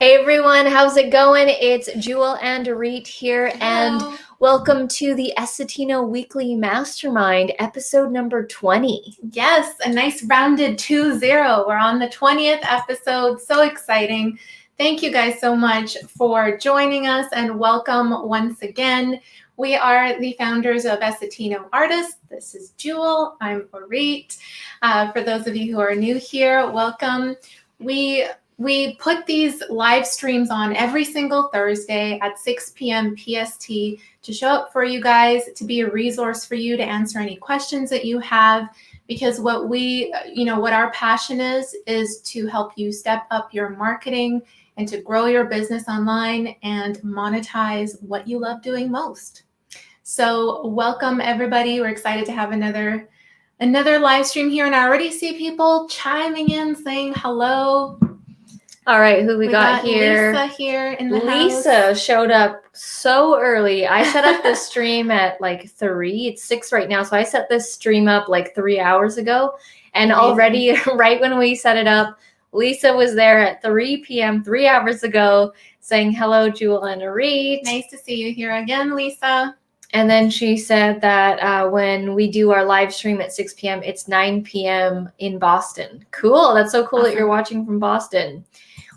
Hey everyone, how's it going? It's Jewel and Dorit here, and welcome to the Essetino Weekly Mastermind, episode number 20. Yes, a nice rounded 2-0. We're on the 20th episode. So exciting. Thank you guys so much for joining us and welcome once again. We are the founders of Essetino Artists. This is Jewel. I'm Dorit. For those of you who are new here, welcome. We put these live streams on every single Thursday at 6 p.m. PST to show up for you guys, to be a resource for you, to answer any questions that you have. Because what our passion is to help you step up your marketing and to grow your business online and monetize what you love doing most. So welcome everybody. We're excited to have another live stream here, and I already see people chiming in saying hello. All right, who we got here? Lisa here in the house. Lisa showed up so early. I set up this stream at like 3. It's 6 right now, so I set this stream up like 3 hours ago. And already, right when we set it up, Lisa was there at 3 p.m. 3 hours ago saying, hello, Jewel and Dorit. Nice to see you here again, Lisa. And then she said that when we do our live stream at 6 p.m., it's 9 p.m. in Boston. Cool. That's so cool that you're watching from Boston.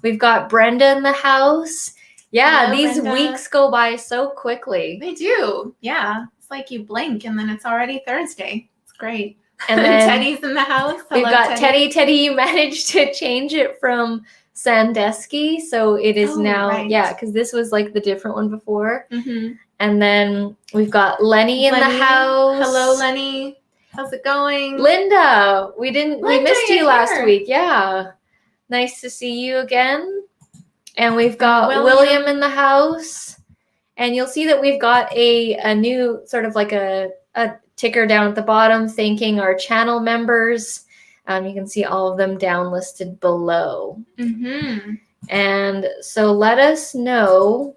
We've got Brenda in the house. Yeah, hello, these Brenda. Weeks go by so quickly. They do. Yeah. It's like you blink and then it's already Thursday. It's great. And then Teddy's in the house. Hello, we've got Teddy. Teddy, you managed to change it from Sandusky. So it is now, right. Yeah, because this was like the different one before. Mm-hmm. And then we've got Lenny in the house. Hello, Lenny. How's it going? Linda, we missed you last week. Yeah. Nice to see you again. And we've got William in the house. And you'll see that we've got a new sort of like a ticker down at the bottom thanking our channel members. You can see all of them down listed below. Mm-hmm. And so let us know,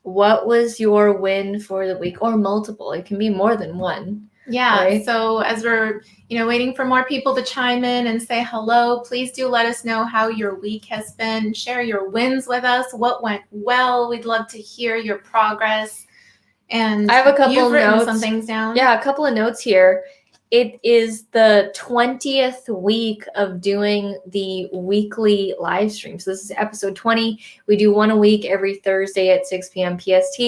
what was your win for the week, or multiple? It can be more than one. Yeah. Right? So as we're, waiting for more people to chime in and say hello, please do let us know how your week has been. Share your wins with us. What went well? We'd love to hear your progress. And I have a couple you've written notes. some things down. Yeah, a couple of notes here. It is the 20th week of doing the weekly live stream. So this is episode 20. We do one a week every Thursday at 6 p.m. PST.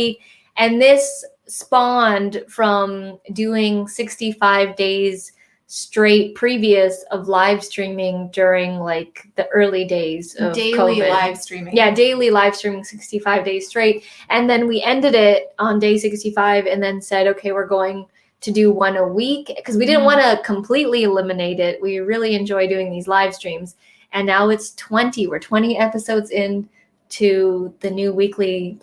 And this spawned from doing 65 days straight previous of live streaming during like the early days of daily COVID. Live streaming. Yeah, daily live streaming 65 days straight. And then we ended it on day 65 and then said, okay, we're going to do one a week, because we didn't want to completely eliminate it. We really enjoy doing these live streams. And now it's 20. We're 20 episodes in to the new weekly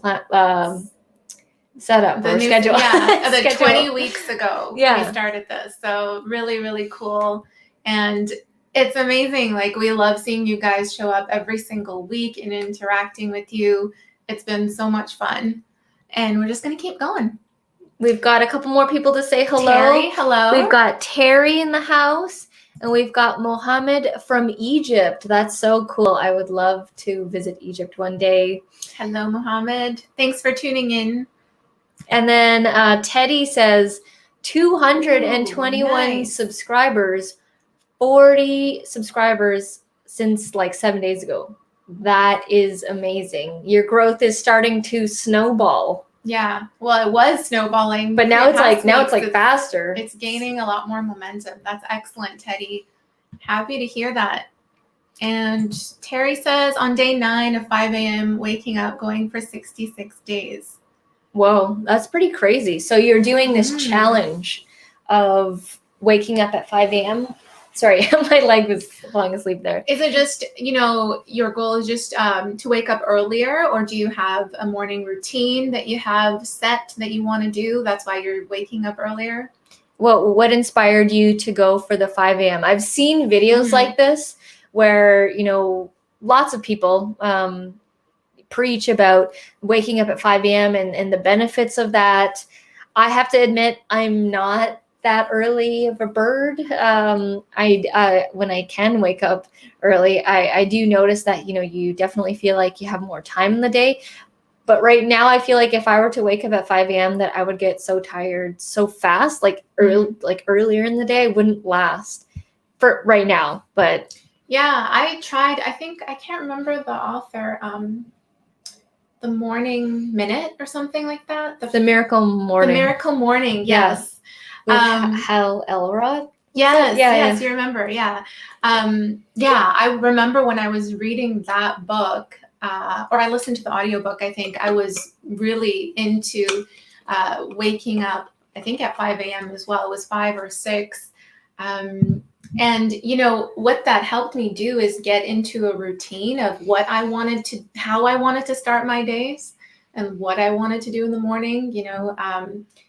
setup or schedule. Yeah, the schedule. 20 weeks ago we started this. So really, really cool. And it's amazing. Like, we love seeing you guys show up every single week and interacting with you. It's been so much fun. And we're just going to keep going. We've got a couple more people to say hello. Terry, hello. We've got Terry in the house, and we've got Mohammed from Egypt. That's so cool. I would love to visit Egypt one day. Hello, Mohammed. Thanks for tuning in. And then Teddy says 221 subscribers, 40 subscribers since like 7 days ago. That is amazing. Your growth is starting to snowball. Yeah, well, it was snowballing, but now it's like faster. It's gaining a lot more momentum. That's excellent, Teddy. Happy to hear that. And Terry says on day 9 of 5 a.m. waking up, going for 66 days. Whoa, that's pretty crazy. So you're doing this challenge of waking up at 5 a.m. Sorry, my leg was falling asleep there. Is it just, your goal is just to wake up earlier, or do you have a morning routine that you have set that you want to do? That's why you're waking up earlier? What inspired you to go for the 5 a.m.? I've seen videos like this where, lots of people preach about waking up at 5 a.m. and the benefits of that. I have to admit, I'm not that early of a bird. I when I can wake up early, I do notice that, you definitely feel like you have more time in the day. But right now, I feel like if I were to wake up at 5 a.m., that I would get so tired so fast, earlier in the day, I wouldn't last for right now. But yeah, I tried. I think I can't remember the author. The Morning Minute or something like that. The Miracle Morning. The Miracle Morning. Yes. With Hal Elrod. Yes. Yeah, yes, you remember. Yeah. I remember when I was reading that book, or I listened to the audiobook, I think I was really into waking up, I think at 5 a.m. as well. It was 5 or 6. And what that helped me do is get into a routine of how I wanted to start my days and what I wanted to do in the morning,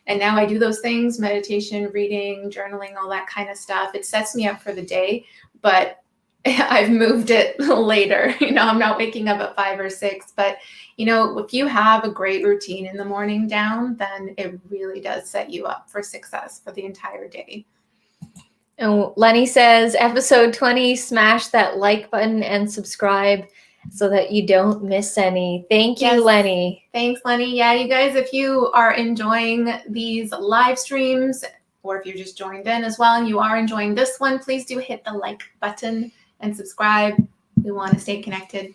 and now I do those things: meditation, reading, journaling, all that kind of stuff. It sets me up for the day, but I've moved it later. I'm not waking up at 5 or 6, but if you have a great routine in the morning down, then it really does set you up for success for the entire day. And Lenny says, episode 20, smash that like button and subscribe so that you don't miss any. Thank you, Lenny. Thanks, Lenny. Yeah, you guys, if you are enjoying these live streams, or if you're just joined in as well and you are enjoying this one, please do hit the like button and subscribe. We want to stay connected.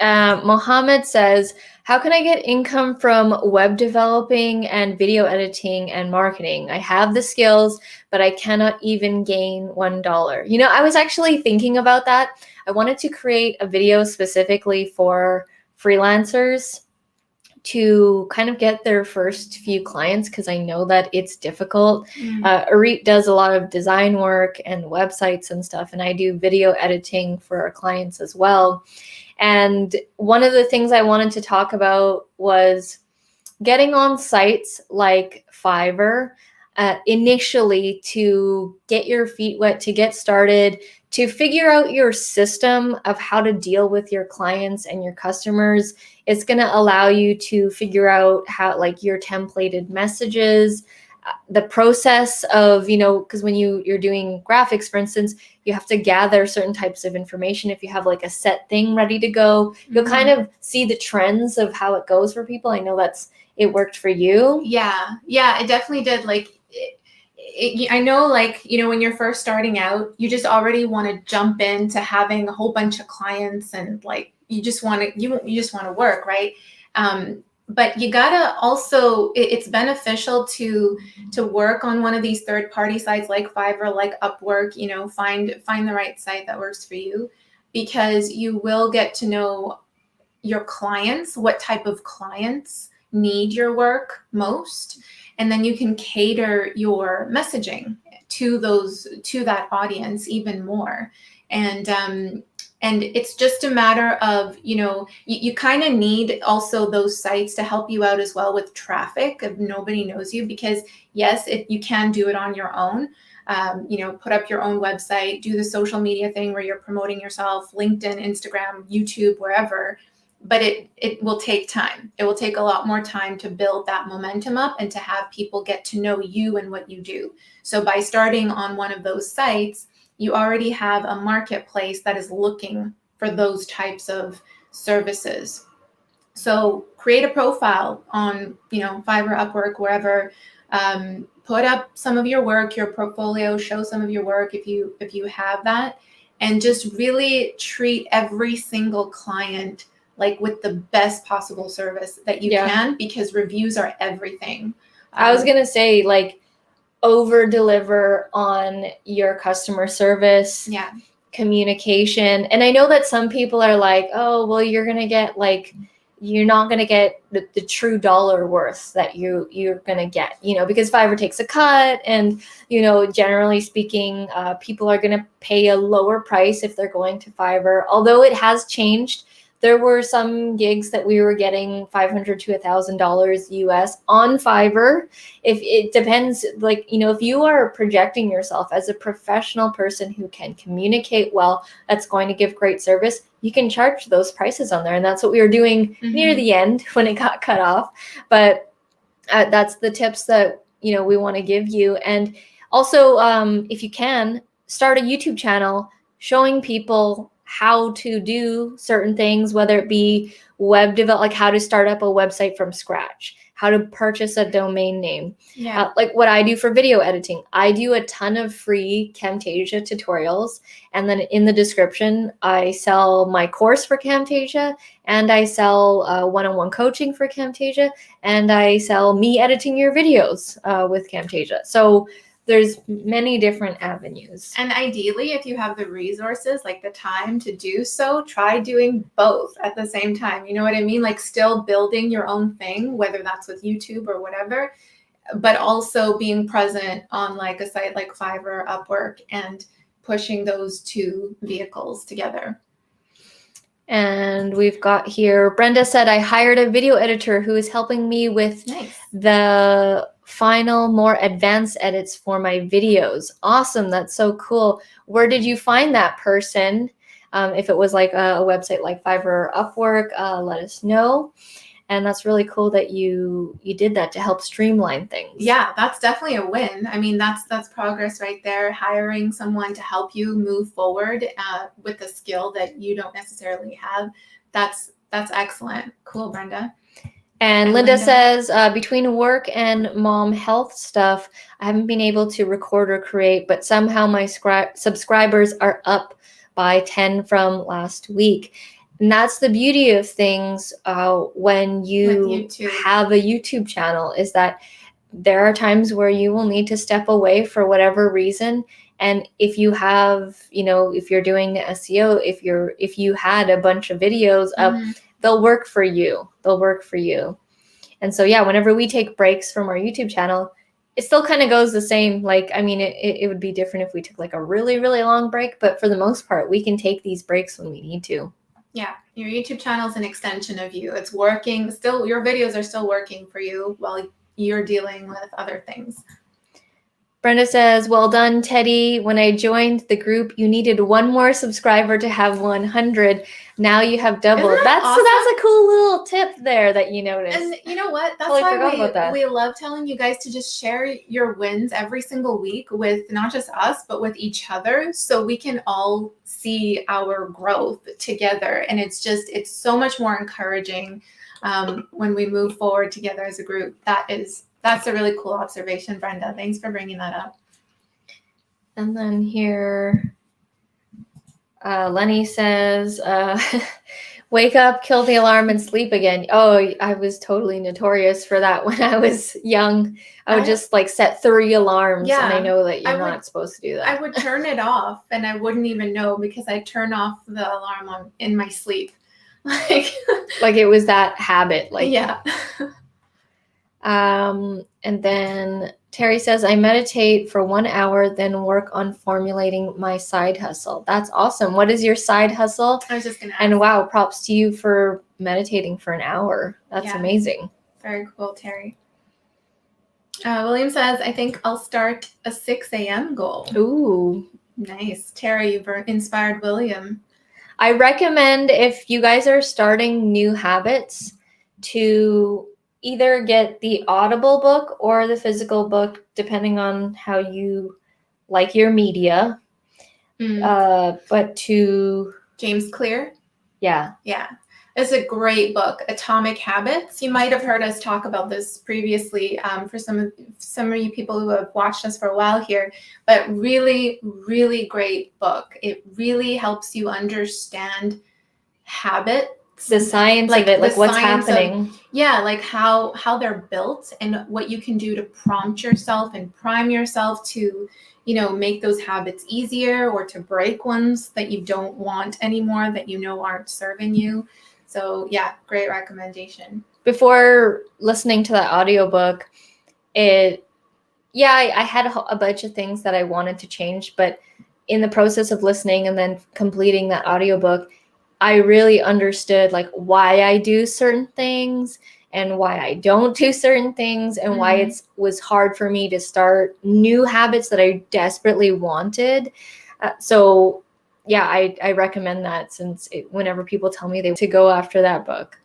Mohammed says, how can I get income from web developing and video editing and marketing? I have the skills, but I cannot even gain $1. I was actually thinking about that. I wanted to create a video specifically for freelancers to kind of get their first few clients, because I know that it's difficult. Arit does a lot of design work and websites and stuff, and I do video editing for our clients as well. And one of the things I wanted to talk about was getting on sites like Fiverr initially to get your feet wet, to get started, to figure out your system of how to deal with your clients and your customers. It's going to allow you to figure out how, your templated messages, the process of, because when you're doing graphics, for instance, you have to gather certain types of information. If you have a set thing ready to go, you'll kind of see the trends of how it goes for people. I know it worked for you. Yeah, it definitely did. I know, when you're first starting out, you just already want to jump into having a whole bunch of clients, and you just want to work, right? But you gotta also, it's beneficial to work on one of these third-party sites like Fiverr, like Upwork. Find the right site that works for you, because you will get to know your clients, what type of clients need your work most, and then you can cater your messaging to that audience even more. And it's just a matter of, you kind of need also those sites to help you out as well with traffic if nobody knows you, because yes, you can do it on your own. Put up your own website, do the social media thing where you're promoting yourself, LinkedIn, Instagram, YouTube, wherever. But it will take time. It will take a lot more time to build that momentum up and to have people get to know you and what you do. So by starting on one of those sites, you already have a marketplace that is looking for those types of services. So create a profile on, Fiverr, Upwork, wherever. Put up some of your work, your portfolio, show some of your work if you have that, and just really treat every single client with the best possible service that you can, because reviews are everything. I was going to say, over deliver on your customer service, communication. And I know that some people are like, oh, well, you're going to get you're not going to get the true dollar worth that you're going to get, because Fiverr takes a cut, and, generally speaking, people are going to pay a lower price if they're going to Fiverr, although it has changed. There were some gigs that we were getting $500 to $1,000 US on Fiverr. If it depends, if you are projecting yourself as a professional person who can communicate well, that's going to give great service, you can charge those prices on there. And that's what we were doing near the end when it got cut off. But that's the tips that, we want to give you. And also, if you can, start a YouTube channel showing people how to do certain things, whether it be web develop, like how to start up a website from scratch, how to purchase a domain name. Yeah. Like what I do for video editing. I do a ton of free Camtasia tutorials. And then in the description, I sell my course for Camtasia, and I sell one-on-one coaching for Camtasia, and I sell me editing your videos with Camtasia. So there's many different avenues. And ideally, if you have the resources, like the time to do so, try doing both at the same time. You know what I mean? Like still building your own thing, whether that's with YouTube or whatever, but also being present on like a site like Fiverr, Upwork, and pushing those two vehicles together. And we've got here, Brenda said, I hired a video editor who is helping me with the final, more advanced edits for my videos. Awesome. That's so cool. Where did you find that person? If it was like a website like Fiverr or Upwork, let us know. And that's really cool that you did that to help streamline things. Yeah, that's definitely a win. I mean, that's progress right there. Hiring someone to help you move forward with a skill that you don't necessarily have. That's excellent. Cool, Brenda. And Linda says, between work and mom health stuff, I haven't been able to record or create, but somehow my subscribers are up by 10 from last week. And that's the beauty of things when you have a YouTube channel, is that there are times where you will need to step away for whatever reason. And if you have, if you're doing the SEO, if you had a bunch of videos up, they'll work for you. They'll work for you. And so, yeah, whenever we take breaks from our YouTube channel, it still kind of goes the same. Like, I mean, it would be different if we took like a really, really long break. But for the most part, we can take these breaks when we need to. Yeah, your YouTube channel is an extension of you. It's working. Still, your videos are still working for you while you're dealing with other things. Brenda says, well done, Teddy. When I joined the group, you needed one more subscriber to have 100. Now you have double. That's awesome? That's a cool little tip there that you noticed. And you know what? That's why we love telling you guys to just share your wins every single week with not just us, but with each other, so we can all see our growth together. And it's so much more encouraging when we move forward together as a group. That's a really cool observation, Brenda. Thanks for bringing that up. And then here, Lenny says, wake up, kill the alarm, and sleep again. Oh, I was totally notorious for that when I was young. I would just like set 3 alarms, and I know that you're not supposed to do that. I would turn it off, and I wouldn't even know because I turn off the alarm in my sleep. Like it was that habit. Yeah. And then Terry says, I meditate for 1 hour, then work on formulating my side hustle. That's awesome. What is your side hustle? I was just going to ask. And wow, props to you for meditating for an hour. That's amazing. Very cool, Terry. William says, I think I'll start a 6 a.m. goal. Ooh. Nice. Terry, you've inspired William. I recommend, if you guys are starting new habits, to either get the Audible book or the physical book, depending on how you like your media. But to James Clear. Yeah. It's a great book, Atomic Habits. You might have heard us talk about this previously for some of you people who have watched us for a while here, but really, really great book. It really helps you understand habits. The science of it, like what's happening. Like how they're built and what you can do to prompt yourself and prime yourself to, make those habits easier, or to break ones that you don't want anymore, that aren't serving you. So yeah, great recommendation. Before listening to that audiobook, I had a bunch of things that I wanted to change, but in the process of listening and then completing that audiobook, I really understood like why I do certain things and why I don't do certain things, and why it was hard for me to start new habits that I desperately wanted. I recommend that, since whenever people tell me they to go after that book.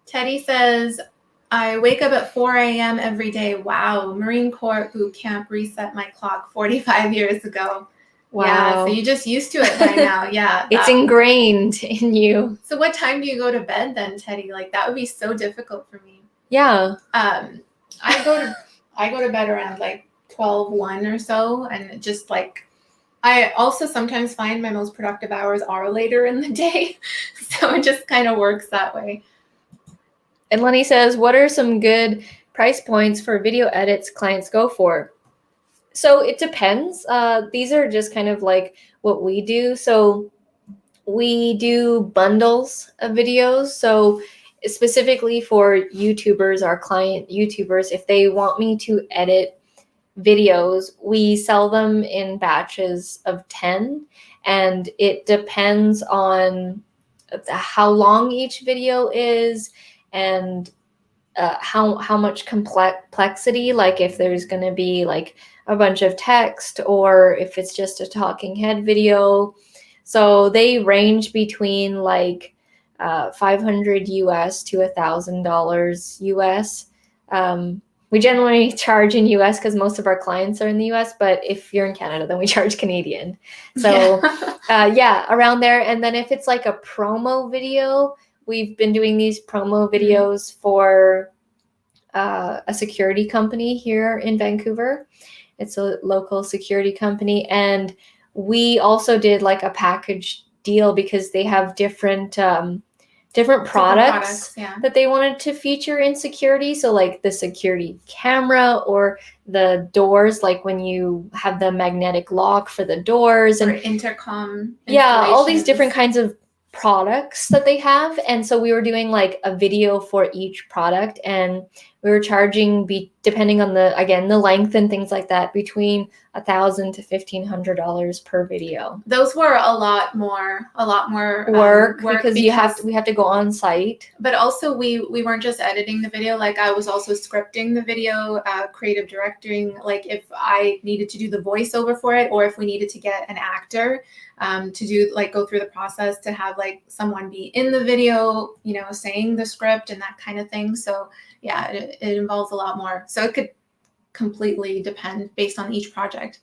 Teddy says, I wake up at 4 a.m. every day. Wow. Marine Corps boot camp reset my clock 45 years ago. Wow. Yeah, so you just used to it by now. Yeah. It's ingrained in you. So what time do you go to bed then, Teddy? Like that would be so difficult for me. Yeah. I go to bed around like 12, 1 or so, and just like I also sometimes find my most productive hours are later in the day. So it just kind of works that way. And Lenny says, what are some good price points for video edits clients go for? So it depends. These are just kind of like what we do. So we do bundles of videos. So specifically for YouTubers, our client YouTubers, if they want me to edit videos, we sell them in batches of 10, and it depends on how long each video is and how much complexity, like if there's going to be like a bunch of text or if it's just a talking head video. So they range between like $500 US to $1,000 US. We generally charge in US because most of our clients are in the US, but if you're in Canada, then we charge Canadian. So yeah, around there. And then if it's like a promo video, we've been doing these promo videos for a security company here in Vancouver. It's a local security company. And we also did like a package deal because they have different products that they wanted to feature in security. So like the security camera or the doors, like when you have the magnetic lock for the doors or and intercom. Yeah, all these different kinds of products that they have. And so we were doing like a video for each product, and we were charging depending on the length and things like that, between $1,000 to $1,500 per video. Those were a lot more work because we have to go on site. But also we weren't just editing the video. Like I was also scripting the video, creative directing. Like if I needed to do the voiceover for it, or if we needed to get an actor to do like go through the process to have like someone be in the video, you know, saying the script and that kind of thing. So yeah, it involves a lot more. So it could completely depend based on each project.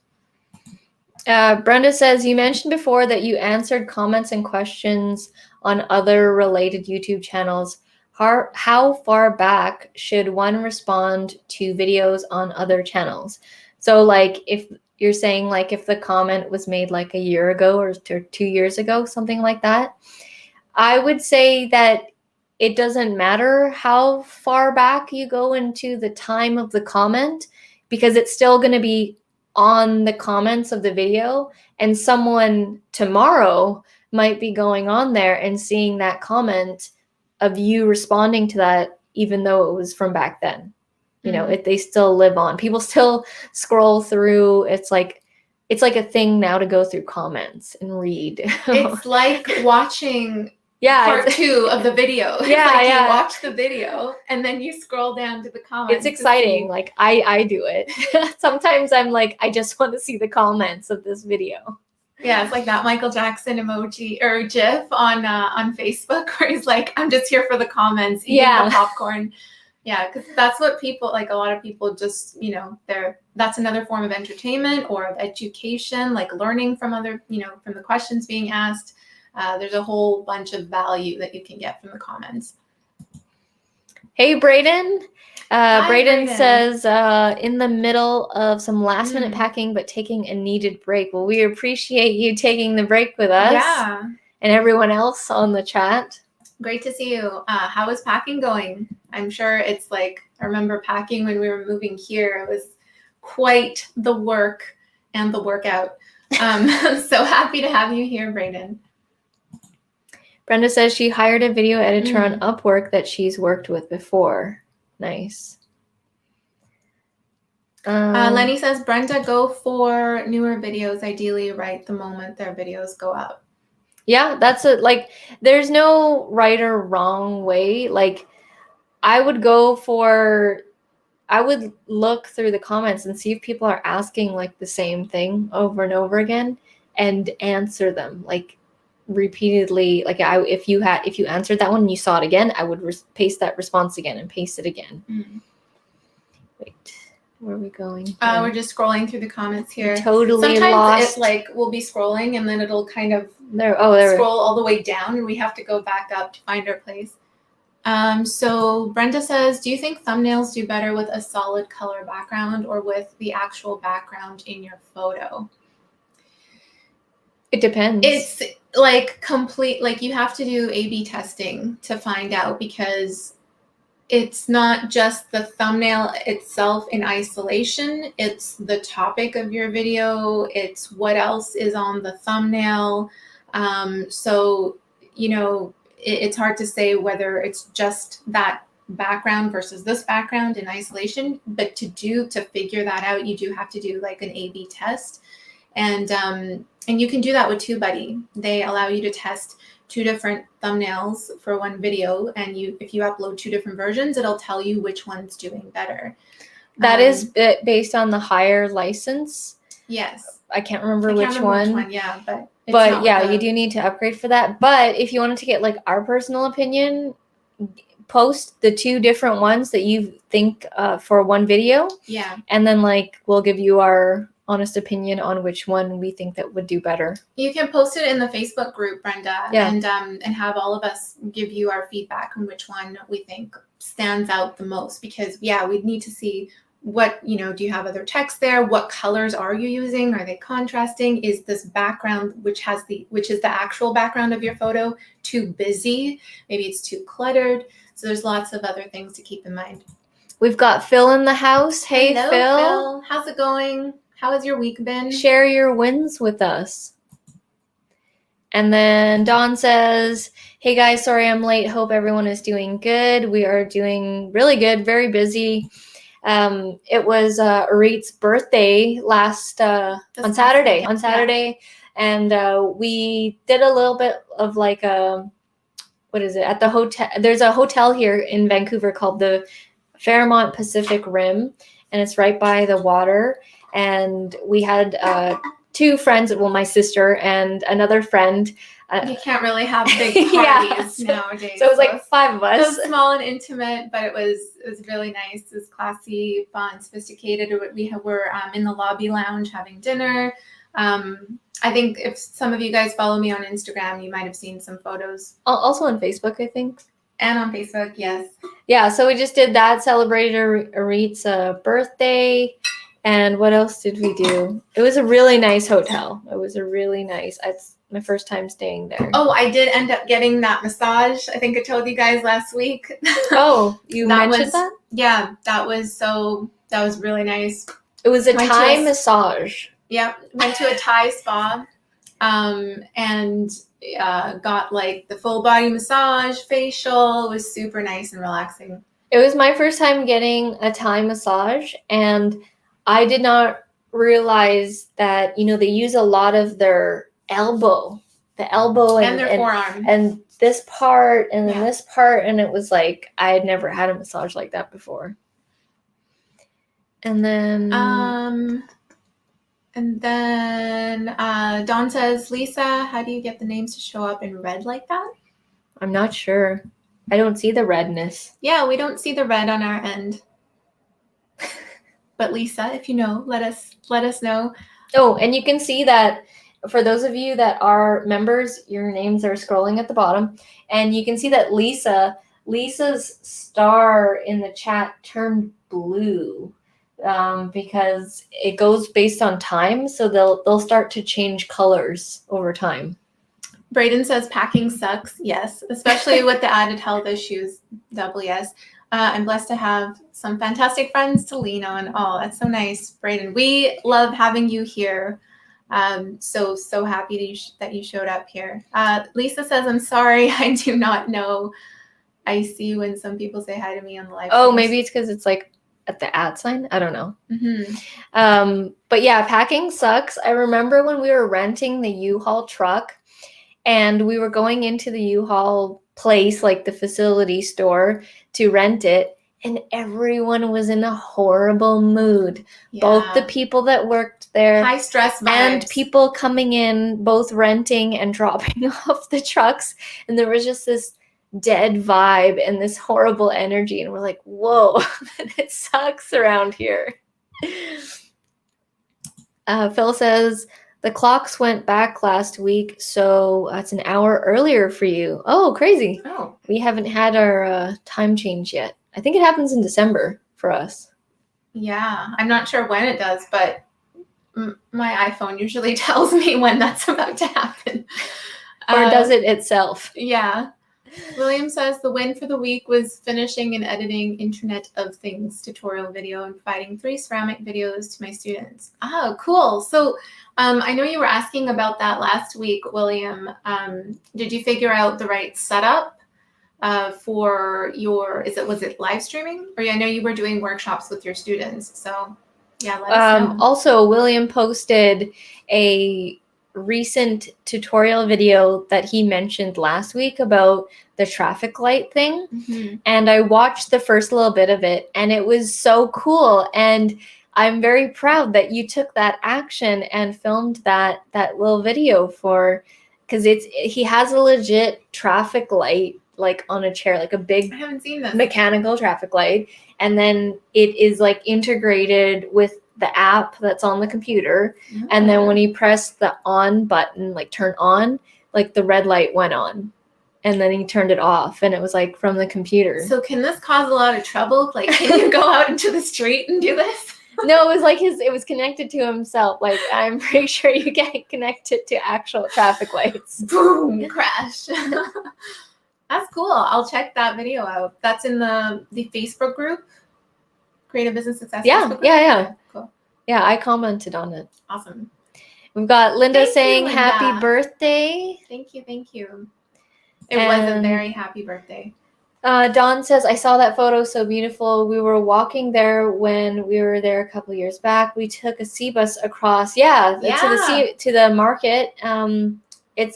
Brenda says, you mentioned before that you answered comments and questions on other related YouTube channels. How far back should one respond to videos on other channels? So like if you're saying like if the comment was made like a year ago or 2 years ago, something like that, I would say that it doesn't matter how far back you go into the time of the comment, because it's still going to be on the comments of the video, and someone tomorrow might be going on there and seeing that comment of you responding to that, even though it was from back then. You know, they still live on. People still scroll through. It's like a thing now to go through comments and read. It's like watching part 2 of the video. You watch the video and then you scroll down to the comments. It's exciting. Like I do it. Sometimes I'm like, I just want to see the comments of this video. Yeah, it's like that Michael Jackson emoji or GIF on Facebook where he's like, I'm just here for the comments, eating the popcorn. Yeah, because that's what people, like a lot of people just, you know, that's another form of entertainment or of education, like learning from other, you know, from the questions being asked. There's a whole bunch of value that you can get from the comments. Hey, Brayden. Hi, Brayden says, in the middle of some last minute packing, but taking a needed break. Well, we appreciate you taking the break with us. Yeah. And everyone else on the chat. Great to see you. How is packing going? I'm sure it's like, I remember packing when we were moving here. It was quite the work and the workout. So happy to have you here, Brayden. Brenda says she hired a video editor on Upwork that she's worked with before. Nice. Lenny says, Brenda, go for newer videos, ideally right the moment their videos go up. Yeah, that's like, there's no right or wrong way. Like I would look through the comments and see if people are asking like the same thing over and over again and answer them. Like repeatedly, like if you answered that one and you saw it again, I would paste that response again and paste it again. Wait, where are we going? We're just scrolling through the comments here. Totally Sometimes lost. it like we'll be scrolling and then it'll kind of there scroll all the way down and we have to go back up to find our place. So Brenda says, do you think thumbnails do better with a solid color background or with the actual background in your photo? It depends. It's like you have to do A/B testing to find out, because it's not just the thumbnail itself in isolation. It's the topic of your video. It's what else is on the thumbnail. So, it's hard to say whether it's just that background versus this background in isolation, but to figure that out, you do have to do like an A/B test. And you can do that with TubeBuddy. They allow you to test 2 different thumbnails for one video, and if you upload 2 different versions, it'll tell you which one's doing better. That is based on the higher license. Yes. I can't remember which one. Yeah, but yeah, you do need to upgrade for that. But if you wanted to get like our personal opinion, post the 2 different ones that you think for one video. Yeah. And then like we'll give you our honest opinion on which one we think that would do better. You can post it in the Facebook group, Brenda, and have all of us give you our feedback on which one we think stands out the most, because we'd need to see what, do you have other text there? What colors are you using? Are they contrasting? Is this background, which is the actual background of your photo, too busy? Maybe it's too cluttered. So there's lots of other things to keep in mind. We've got Phil in the house. Hey, hello, Phil. How's it going? How has your week been? Share your wins with us. And then Dawn says, hey guys, sorry I'm late. Hope everyone is doing good. We are doing really good, very busy. It was Arit's birthday on Saturday. And we did a little bit of like what is it? At the hotel. There's a hotel here in Vancouver called the Fairmont Pacific Rim, and it's right by the water. And we had 2 friends, well, my sister and another friend. You can't really have big parties nowadays. So it was like 5 of us. It was small and intimate, but it was really nice. It was classy, fun, sophisticated. We were in the lobby lounge having dinner. I think if some of you guys follow me on Instagram, you might have seen some photos. Also on Facebook, I think. And on Facebook, yes. Yeah, so we just did that, celebrated Arit's birthday. And what else did we do? It was a really nice hotel. It's my first time staying there. Oh, I did end up getting that massage. I think I told you guys last week. Oh, you mentioned that? Yeah, that was really nice. It was a Thai massage. Yep, went to a Thai spa and got like the full body massage, facial. It was super nice and relaxing. It was my first time getting a Thai massage, and I did not realize that, they use a lot of their elbow and their forearm. And this part and then this part. And it was like, I had never had a massage like that before. And then... Dawn says, Lisa, how do you get the names to show up in red like that? I'm not sure. I don't see the redness. Yeah, we don't see the red on our end. But Lisa, if you know, let us know. Oh, and you can see that for those of you that are members, your names are scrolling at the bottom. And you can see that Lisa's star in the chat turned blue. Because it goes based on time, so they'll start to change colors over time. Brayden says packing sucks. Yes, especially with the added health issues. Double yes. I'm blessed to have some fantastic friends to lean on. Oh, that's so nice, Brayden. We love having you here. So happy that you showed up here. Lisa says, I'm sorry, I do not know. I see when some people say hi to me on the live. Oh, maybe it's because it's like at the @ sign. I don't know. Mm-hmm. But yeah, packing sucks. I remember when we were renting the U-Haul truck and we were going into the U-Haul place, like the facility store, to rent it. and everyone was in a horrible mood. Yeah. Both the people that worked there high stress vibes. and people coming in, both renting and dropping off the trucks. And there was just this dead vibe and this horrible energy. And we're like, whoa, it sucks around here. Phil says, the clocks went back last week, so it's an hour earlier for you. Oh, crazy. Oh. We haven't had our time change yet. I think it happens in December for us. Yeah, I'm not sure when it does, but my iPhone usually tells me when that's about to happen. Or does it itself? Yeah. William says the win for the week was finishing and editing Internet of Things tutorial video and providing 3 ceramic videos to my students. Oh, cool. So I know you were asking about that last week, William. Did you figure out the right setup for your, was it live streaming? Or I know you were doing workshops with your students. So yeah, let us know. Also, William posted a recent tutorial video that he mentioned last week about the traffic light thing. Mm-hmm. And I watched the first little bit of it and it was so cool. And I'm very proud that you took that action and filmed that little video because he has a legit traffic light like on a chair, like a big I haven't seen this. mechanical traffic light. And then it is like integrated with the app that's on the computer. Mm-hmm. And then when he pressed the on button, like turn on, like the red light went on. And then he turned it off and it was like from the computer. So can this cause a lot of trouble? Like, can you go out into the street and do this? No, it was like it was connected to himself. Like, I'm pretty sure you get connected to actual traffic lights. Boom, crash. That's cool. I'll check that video out. That's in the Facebook group, Creative Business Success. Yeah, Facebook group? yeah. Cool. Yeah, I commented on it. Awesome. We've got Linda Thank you, saying Linda. happy birthday. Thank you. It was a very happy birthday. Dawn says, I saw that photo, so beautiful. We were walking there when we were there a couple years back. We took a sea bus across, to the market.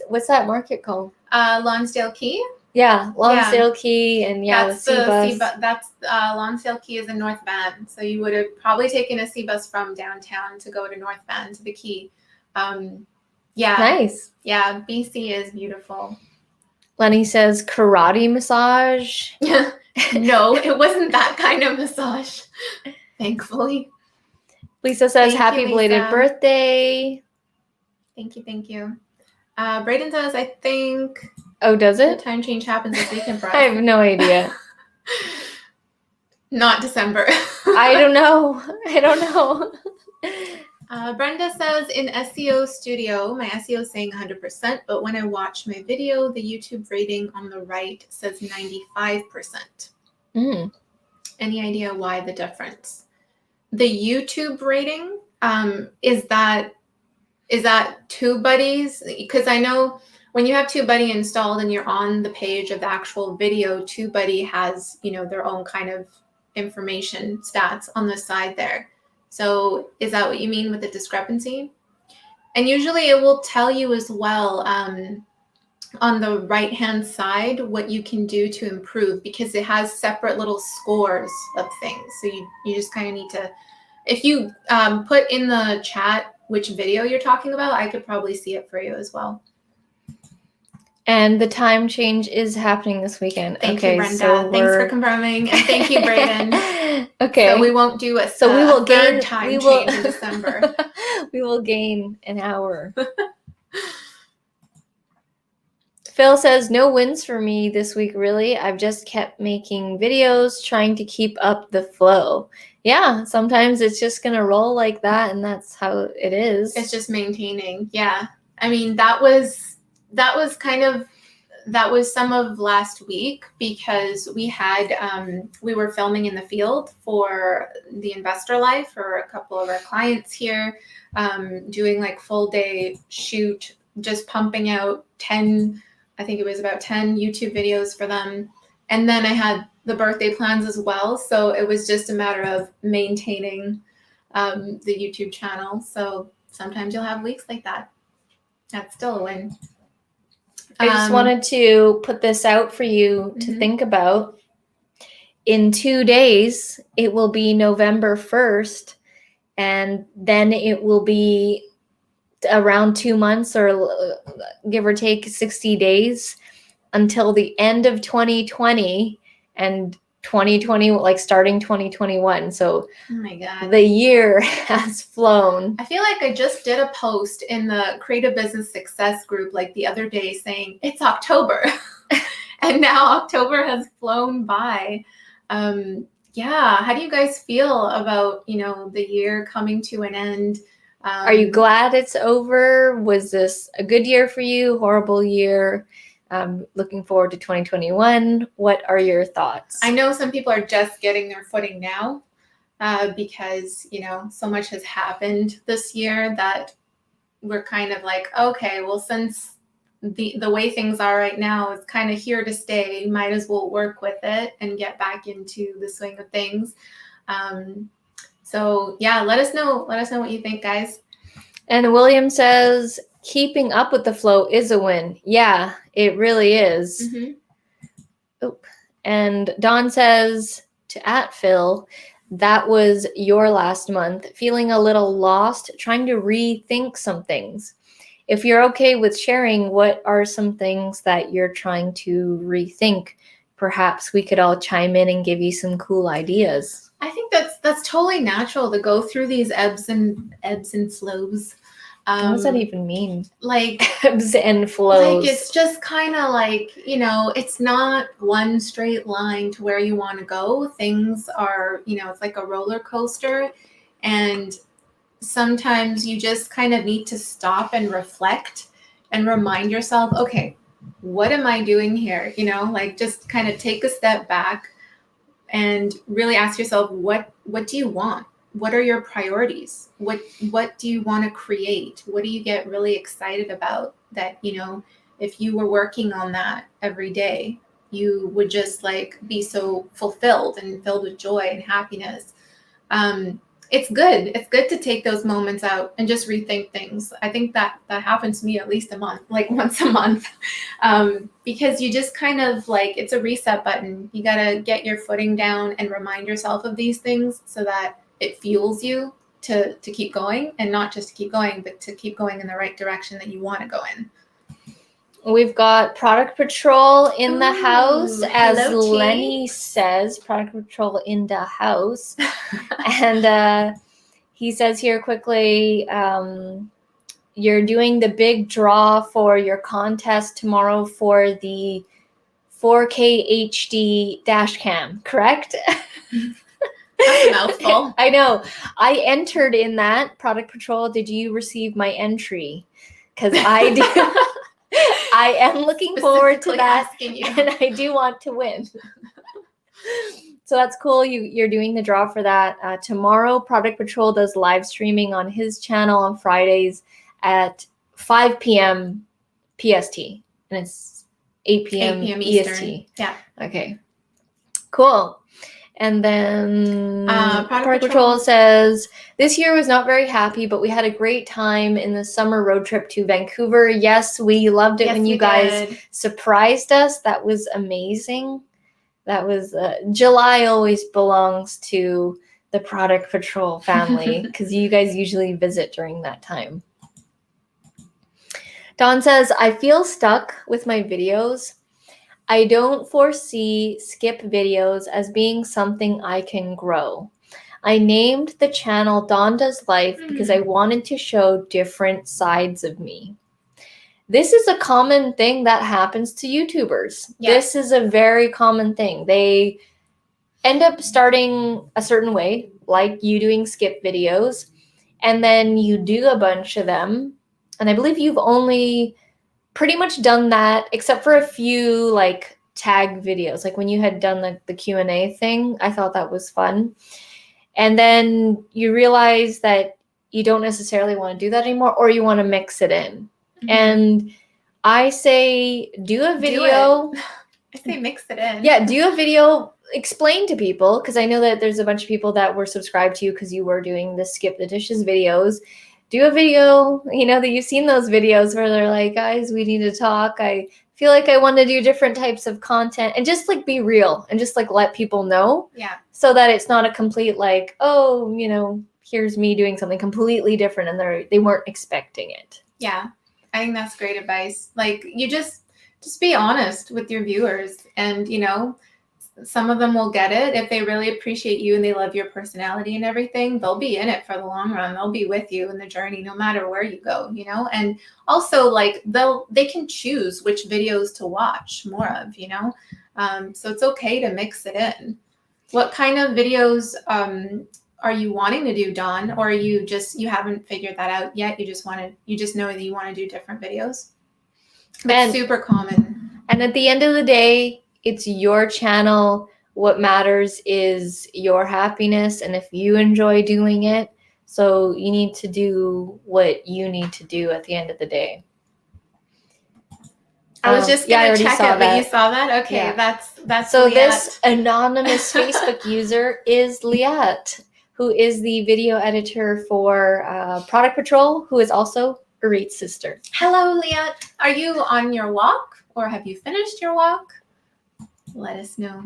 What's that market called? Lonsdale Quay. Yeah, Lonsdale Quay, and that's the sea bus. That's Lonsdale Quay is in North Van, so you would have probably taken a sea bus from downtown to go to North Van to the quay. Nice. Yeah, BC is beautiful. Lenny says karate massage. No, it wasn't that kind of massage, thankfully. Lisa says happy belated birthday. Thank you. Brayden says, I think. Oh, does it? The time change happens this weekend for us. I have no idea. Not December. I don't know. Brenda says, in SEO Studio, my SEO is saying 100%, but when I watch my video, the YouTube rating on the right says 95%. Any idea why the difference? The YouTube rating, is that TubeBuddies? Because I know when you have TubeBuddy installed and you're on the page of the actual video, TubeBuddy has, their own kind of information stats on the side there. So is that what you mean with the discrepancy? And usually it will tell you as well on the right-hand side what you can do to improve, because it has separate little scores of things. So you just kind of need to, if you put in the chat which video you're talking about, I could probably see it for you as well. And the time change is happening this weekend. Thank you, Brenda. Thanks for confirming. And thank you, Brayden. Okay. So we won't do a third time change in December. We will gain an hour. Phil says, no wins for me this week, really. I've just kept making videos, trying to keep up the flow. Yeah, sometimes it's just going to roll like that, and that's how it is. It's just maintaining. Yeah. I mean, that was some of last week, because we were filming in the field for the Investor Life for a couple of our clients here, doing like full day shoot, just pumping out 10 YouTube videos for them. And then I had the birthday plans as well. So it was just a matter of maintaining the YouTube channel. So sometimes you'll have weeks like that. That's still a win. I just wanted to put this out for you to think about. in 2 days, it will be November 1st, and then it will be around 2 months, or give or take 60 days, until the end of 2020 and 2020, like starting 2021. So Oh my God. the year has flown. I feel like I just did a post in the Creative Business Success group like the other day saying it's October. And now October has flown by. Yeah, how do you guys feel about, the year coming to an end? Are you glad it's over? Was this a good year for you? Horrible year? Looking forward to 2021. What are your thoughts? I know some people are just getting their footing now because, so much has happened this year that we're kind of like, okay, well, since the way things are right now is kind of here to stay, might as well work with it and get back into the swing of things. So yeah, let us know what you think, guys. And William says, keeping up with the flow is a win. Yeah, it really is. And Dawn says to @Phil, that was your last month, feeling a little lost, trying to rethink some things. If you're okay with sharing, what are some things that you're trying to rethink? Perhaps we could all chime in and give you some cool ideas. I think that's totally natural to go through these ebbs and flows. What does that even mean? Like ebbs and flows. Like it's just kind of like, it's not one straight line to where you want to go. Things are, it's like a roller coaster, and sometimes you just kind of need to stop and reflect and remind yourself, okay, what am I doing here? Like just kind of take a step back and really ask yourself, what do you want? What are your priorities? What do you want to create? What do you get really excited about that, if you were working on that every day, you would just like be so fulfilled and filled with joy and happiness. It's good. It's good to take those moments out and just rethink things. I think that happens to me at least a month, like once a month, because you just kind of like, it's a reset button. You got to get your footing down and remind yourself of these things so that it fuels you to keep going, and not just to keep going, but to keep going in the right direction that you want to go in. We've got Product Patrol in the house, as hello, Lenny says, Product Patrol in the house. And he says here quickly, you're doing the big draw for your contest tomorrow for the 4K HD dash cam, correct? That's a mouthful. I know. I entered in that. Product Patrol, did you receive my entry? Because I do. I am looking forward to that, and I do want to win. So that's cool. You're doing the draw for that. Tomorrow, Product Patrol does live streaming on his channel on Fridays at 5 p.m. PST, and it's 8 p.m. EST. Yeah. Okay. Cool. And then Product Patrol says, this year was not very happy, but we had a great time in the summer road trip to Vancouver. Yes, we loved it when you guys surprised us. That was amazing. That was July always belongs to the Product Patrol family because you guys usually visit during that time. Dawn says, I feel stuck with my videos. I don't foresee skip videos as being something I can grow. I named the channel Dawn Does Life because I wanted to show different sides of me. This is a common thing that happens to YouTubers. Yeah. This is a very common thing. They end up starting a certain way, like you doing skip videos, and then you do a bunch of them. And I believe you've only pretty much done that, except for a few like tag videos, like when you had done the Q&A thing. I thought that was fun. And then you realize that you don't necessarily want to do that anymore, or you want to mix it in. Mm-hmm. And I say do a video. I say mix it in. Yeah, do a video, explain to people, because I know that there's a bunch of people that were subscribed to you because you were doing the Skip the Dishes videos. Do a video, that you've seen those videos where they're like, guys, we need to talk. I feel like I want to do different types of content and just like be real and just like let people know. Yeah. So that it's not a complete like, oh, here's me doing something completely different and they weren't expecting it. Yeah. I think that's great advice. Like, you just be honest with your viewers, and some of them will get it. If they really appreciate you and they love your personality and everything, they'll be in it for the long run. They'll be with you in the journey no matter where you go, and also like they can choose which videos to watch more of, so it's okay to mix it in. What kind of videos are you wanting to do, Dawn? Or are you haven't figured that out yet? You just know that you want to do different videos? That's super common. And at the end of the day, it's your channel. What matters is your happiness, and if you enjoy doing it. So you need to do what you need to do at the end of the day. I was just going to check it, but you saw that? Okay, yeah. That's so Liat. This anonymous Facebook user is Liat, who is the video editor for Product Patrol, who is also Urit's sister. Hello, Liat. Are you on your walk, or have you finished your walk? Let us know.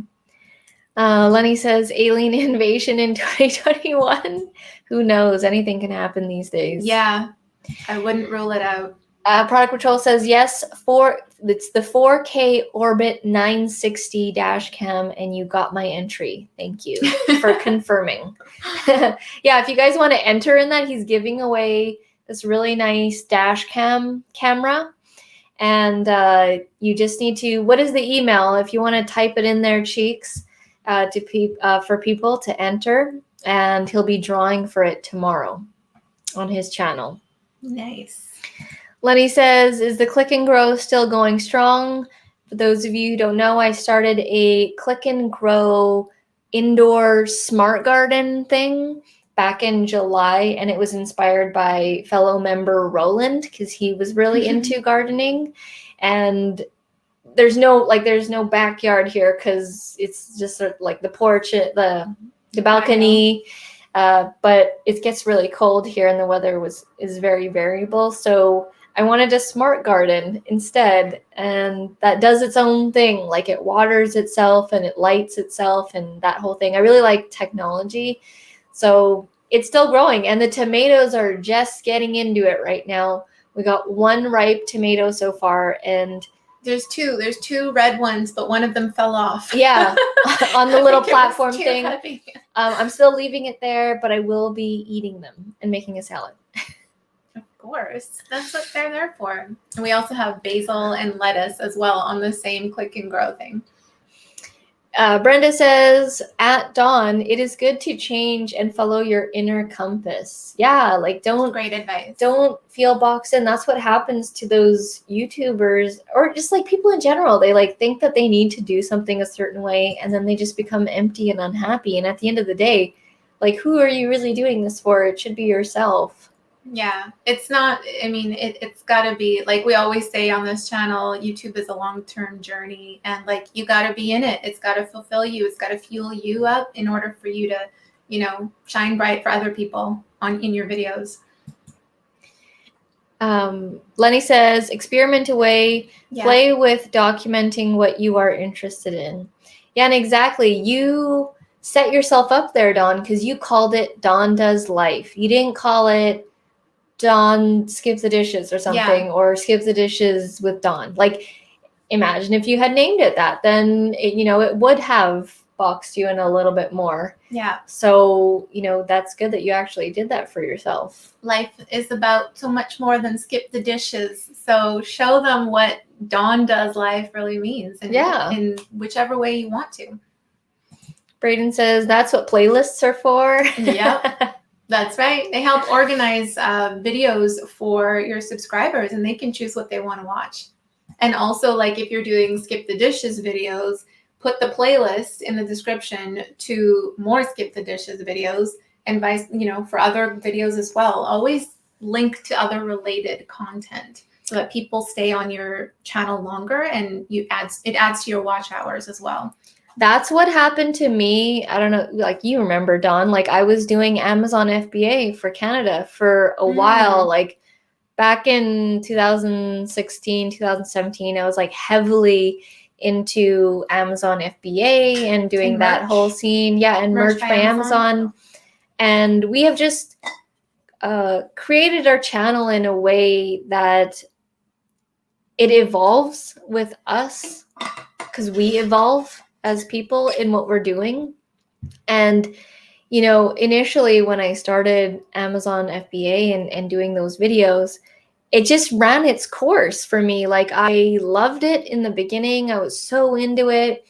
Lenny says alien invasion in 2021. Who knows? Anything can happen these days. Yeah, I wouldn't rule it out. Product Patrol says yes. It's the 4K Orbit 960 dash cam, and you got my entry. Thank you for confirming. Yeah, if you guys want to enter in that, he's giving away this really nice dash camera. And you just need to, what is the email? If you want to type it in there, Cheeks, for people to enter, and he'll be drawing for it tomorrow on his channel. Nice. Lenny says, is the Click and Grow still going strong? For those of you who don't know, I started a Click and Grow indoor smart garden thing back in July, and it was inspired by fellow member Roland because he was really into gardening. And there's no backyard here because it's just sort of like the porch, the balcony. But it gets really cold here, and the weather is very variable. So I wanted a smart garden instead, and that does its own thing. Like, it waters itself and it lights itself and that whole thing. I really like technology. So it's still growing, and the tomatoes are just getting into it right now. We got one ripe tomato so far, and there's two red ones, but one of them fell off. Yeah, on the little platform thing. I'm still leaving it there, but I will be eating them and making a salad. Of course, that's what they're there for. And we also have basil and lettuce as well on the same Click and Grow thing. Brenda says, at Dawn, it is good to change and follow your inner compass. Yeah, like great advice. Don't feel boxed in. That's what happens to those YouTubers, or just like people in general. They like think that they need to do something a certain way, and then they just become empty and unhappy. And at the end of the day, like, who are you really doing this for? It should be yourself. Yeah, it's not, I mean, it's got to be, like we always say on this channel, YouTube is a long-term journey, and like, you got to be in it. It's got to fulfill you. It's got to fuel you up in order for you to, shine bright for other people in your videos. Lenny says, experiment away, play with documenting what you are interested in. Yeah, and exactly. You set yourself up there, Dawn, because you called it Dawn Does Life. You didn't call it Dawn Skips the Dishes or something, or Skips the Dishes with Dawn. Like, imagine if you had named it that, then it would have boxed you in a little bit more. Yeah. So, that's good that you actually did that for yourself. Life is about so much more than skip the dishes. So show them what Dawn Does Life really means, in whichever way you want to. Braden says, that's what playlists are for. Yep. That's right. They help organize videos for your subscribers, and they can choose what they want to watch. And also, like, if you're doing Skip the Dishes videos, put the playlist in the description to more Skip the Dishes videos, and for other videos as well. Always link to other related content so that people stay on your channel longer, and it adds to your watch hours as well. That's what happened to me. I don't know, like, you remember, Dawn, like, I was doing Amazon FBA for Canada for a while, like back in 2016, 2017, I was like heavily into Amazon FBA and doing And that merch. whole scene. Yeah, and merch by Amazon. And we have just created our channel in a way that it evolves with us because we evolve as people in what we're doing. And, you know, initially when I started Amazon FBA and doing those videos, it just ran its course for me. Like, I loved it in the beginning. I was so into it.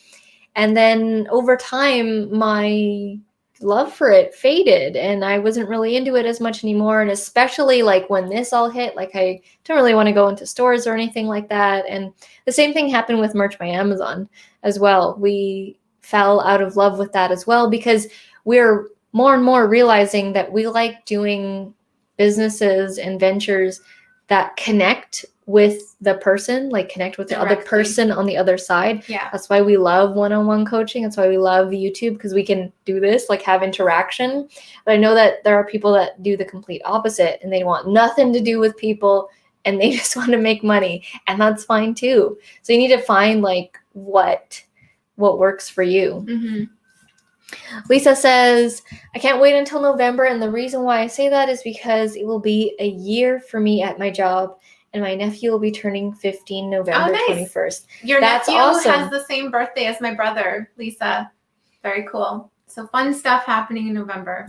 And then over time, my love for it faded and I wasn't really into it as much anymore. And especially like when this all hit, like I don't really want to go into stores or anything like that. And the same thing happened with Merch by Amazon as well. We fell out of love with that as well because we're more and more realizing that we like doing businesses and ventures that connect with the person, like connect with the other person on the other side. Yeah. That's why we love one-on-one coaching. That's why we love YouTube, because we can do this, like have interaction. But I know that there are people that do the complete opposite and they want nothing to do with people and they just want to make money, and that's fine too. So you need to find like what works for you. Mm-hmm. Lisa says, I can't wait until November. And the reason why I say that is because it will be a year for me at my job. And my nephew will be turning 15 November 21st. Your That's nephew awesome. has the same birthday as my brother, Lisa. Very cool. So fun stuff happening in November.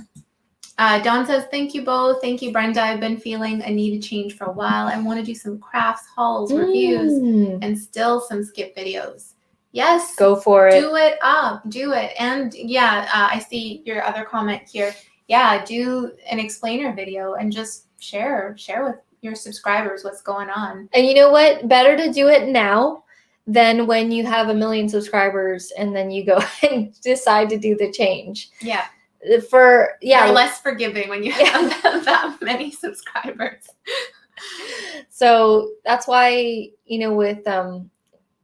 Dawn says, thank you both. Thank you, Brenda. I've been feeling a need to change for a while. I want to do some crafts, hauls, reviews, and still some skip videos. Yes. Go for it. Do it up. Do it. And yeah, I see your other comment here. Yeah, do an explainer video and just share with your subscribers what's going on. And you know what? Better to do it now than when you have 1 million subscribers and then you go and decide to do the change. Yeah. They're less forgiving when you have that many subscribers. So that's why, you know, with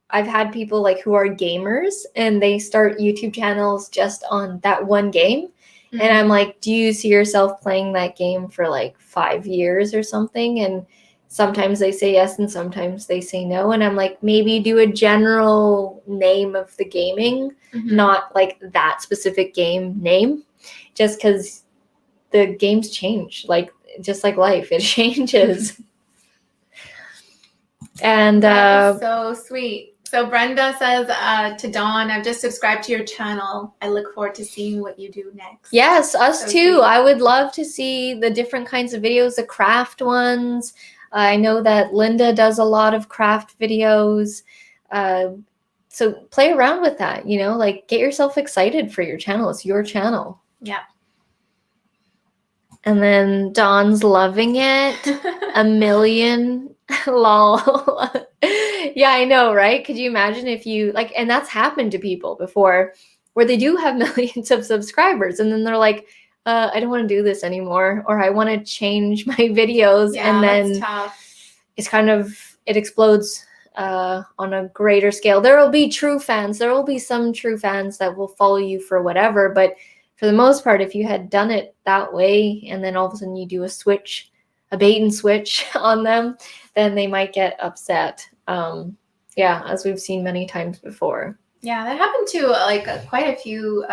I've had people like who are gamers and they start YouTube channels just on that one game. Mm-hmm. And I'm like, do you see yourself playing that game for like 5 years or something? And sometimes they say yes and sometimes they say no. And I'm like, maybe do a general name of the gaming, not like that specific game name, just because the games change, like just like life, it changes. And that is so sweet. So Brenda says to Dawn, I've just subscribed to your channel. I look forward to seeing what you do next. Yes, us so too. Sweet. I would love to see the different kinds of videos, the craft ones. I know that Linda does a lot of craft videos. So play around with that, you know, like get yourself excited for your channel. It's your channel. Yeah. And then Dawn's loving it. 1 million. Lol. Yeah, I know, right? Could you imagine if you like, and that's happened to people before where they do have millions of subscribers and then they're like, I don't want to do this anymore, or I want to change my videos. Yeah, and then that's tough. It's kind of, it explodes on a greater scale. There will be true fans. There will be some true fans that will follow you for whatever. But for the most part, if you had done it that way and then all of a sudden you do a bait and switch on them, then they might get upset. Yeah, as we've seen many times before. Yeah, that happened to quite a few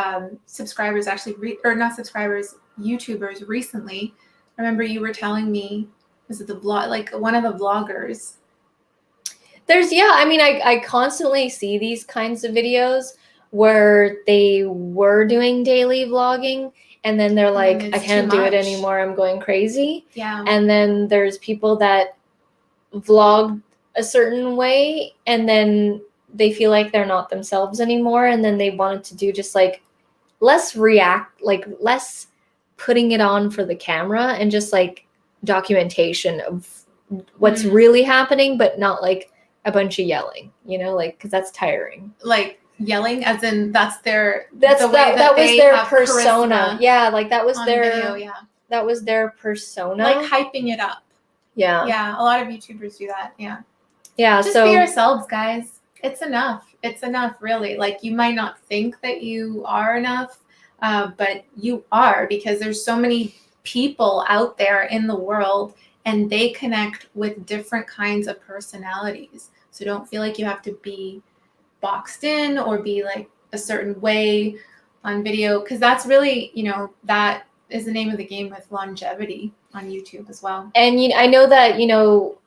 subscribers actually, or not subscribers, YouTubers recently. I remember you were telling me, was it the blog, like one of the vloggers? I constantly see these kinds of videos where they were doing daily vlogging and then they're like, I can't do it anymore, I'm going crazy. Yeah. And then there's people that vlog a certain way and then they feel like they're not themselves anymore, and then they wanted to do just like less putting it on for the camera and just like documentation of what's really happening, but not like a bunch of yelling, you know, like, because that's tiring. Like yelling as in that was their persona. Yeah, like that was their video, yeah. That was their persona. Like hyping it up. Yeah. Yeah, a lot of YouTubers do that. Yeah. Yeah, just be yourselves, guys. It's enough. It's enough, really. Like, you might not think that you are enough, but you are, because there's so many people out there in the world, and they connect with different kinds of personalities. So don't feel like you have to be boxed in or be like a certain way on video, because that's really, that is the name of the game with longevity on YouTube as well. And I know that,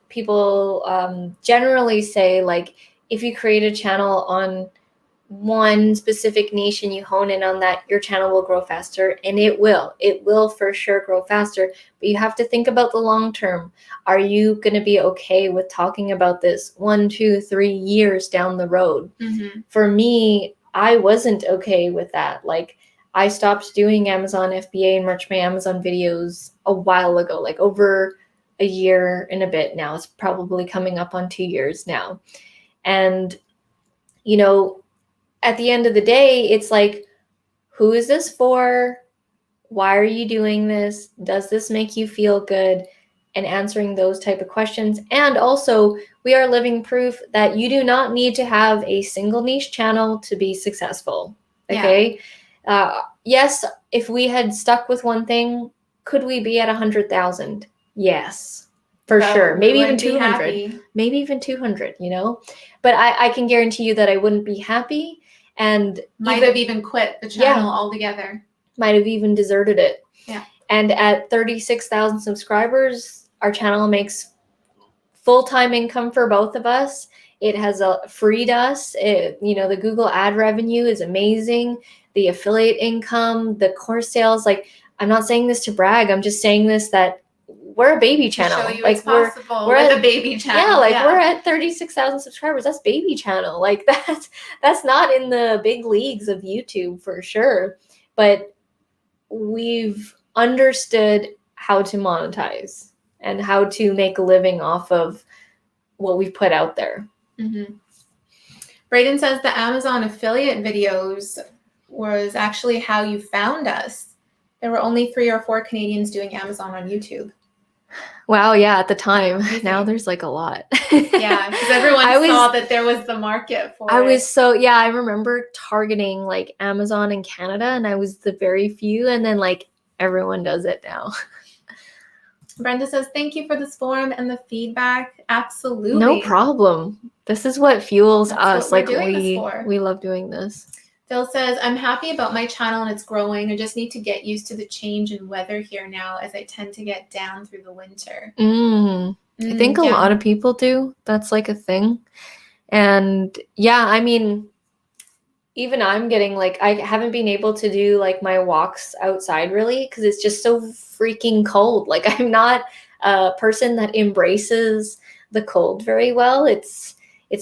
people generally say, like, if you create a channel on one specific niche and you hone in on that, your channel will grow faster, and it will for sure grow faster. But you have to think about the long term. Are you going to be okay with talking about this 1, 2, 3 years down the road? Mm-hmm. For me, I wasn't okay with that. Like, I stopped doing Amazon FBA and Merch My Amazon videos a while ago, like over a year and a bit now. It's probably coming up on 2 years now. And, at the end of the day, it's like, who is this for? Why are you doing this? Does this make you feel good? And answering those type of questions. And also, we are living proof that you do not need to have a single niche channel to be successful. Okay. Yeah. Yes, if we had stuck with one thing, could we be at 100,000? Yes, for sure. Maybe even 200. Maybe even 200, But I can guarantee you that I wouldn't be happy. And might have even quit the channel altogether. Might have even deserted it. Yeah. And at 36,000 subscribers, our channel makes full-time income for both of us. It has freed us. The Google ad revenue is amazing. The affiliate income, the course sales. Like, I'm not saying this to brag. I'm just saying this that we're a baby channel. To show you like, it's possible we're with a baby channel. We're at 36,000 subscribers. That's baby channel. Like, that's not in the big leagues of YouTube for sure. But we've understood how to monetize and how to make a living off of what we've put out there. Mm-hmm. Brayden says the Amazon affiliate videos was actually how you found us. There were only 3 or 4 Canadians doing Amazon on YouTube. Wow, yeah, at the time. Now there's like a lot. Yeah, because everyone saw that there was the market for it. I remember targeting like Amazon in Canada, and I was the very few, and then like everyone does it now. Brenda says, thank you for this forum and the feedback. Absolutely. No problem. This is what fuels us. What we're doing this for. We love doing this. Phil says, I'm happy about my channel and it's growing. I just need to get used to the change in weather here now, as I tend to get down through the winter. I think a lot of people do. That's like a thing. And yeah, I mean, even I'm getting like, I haven't been able to do like my walks outside really because it's just so freaking cold. Like, I'm not a person that embraces the cold very well. It's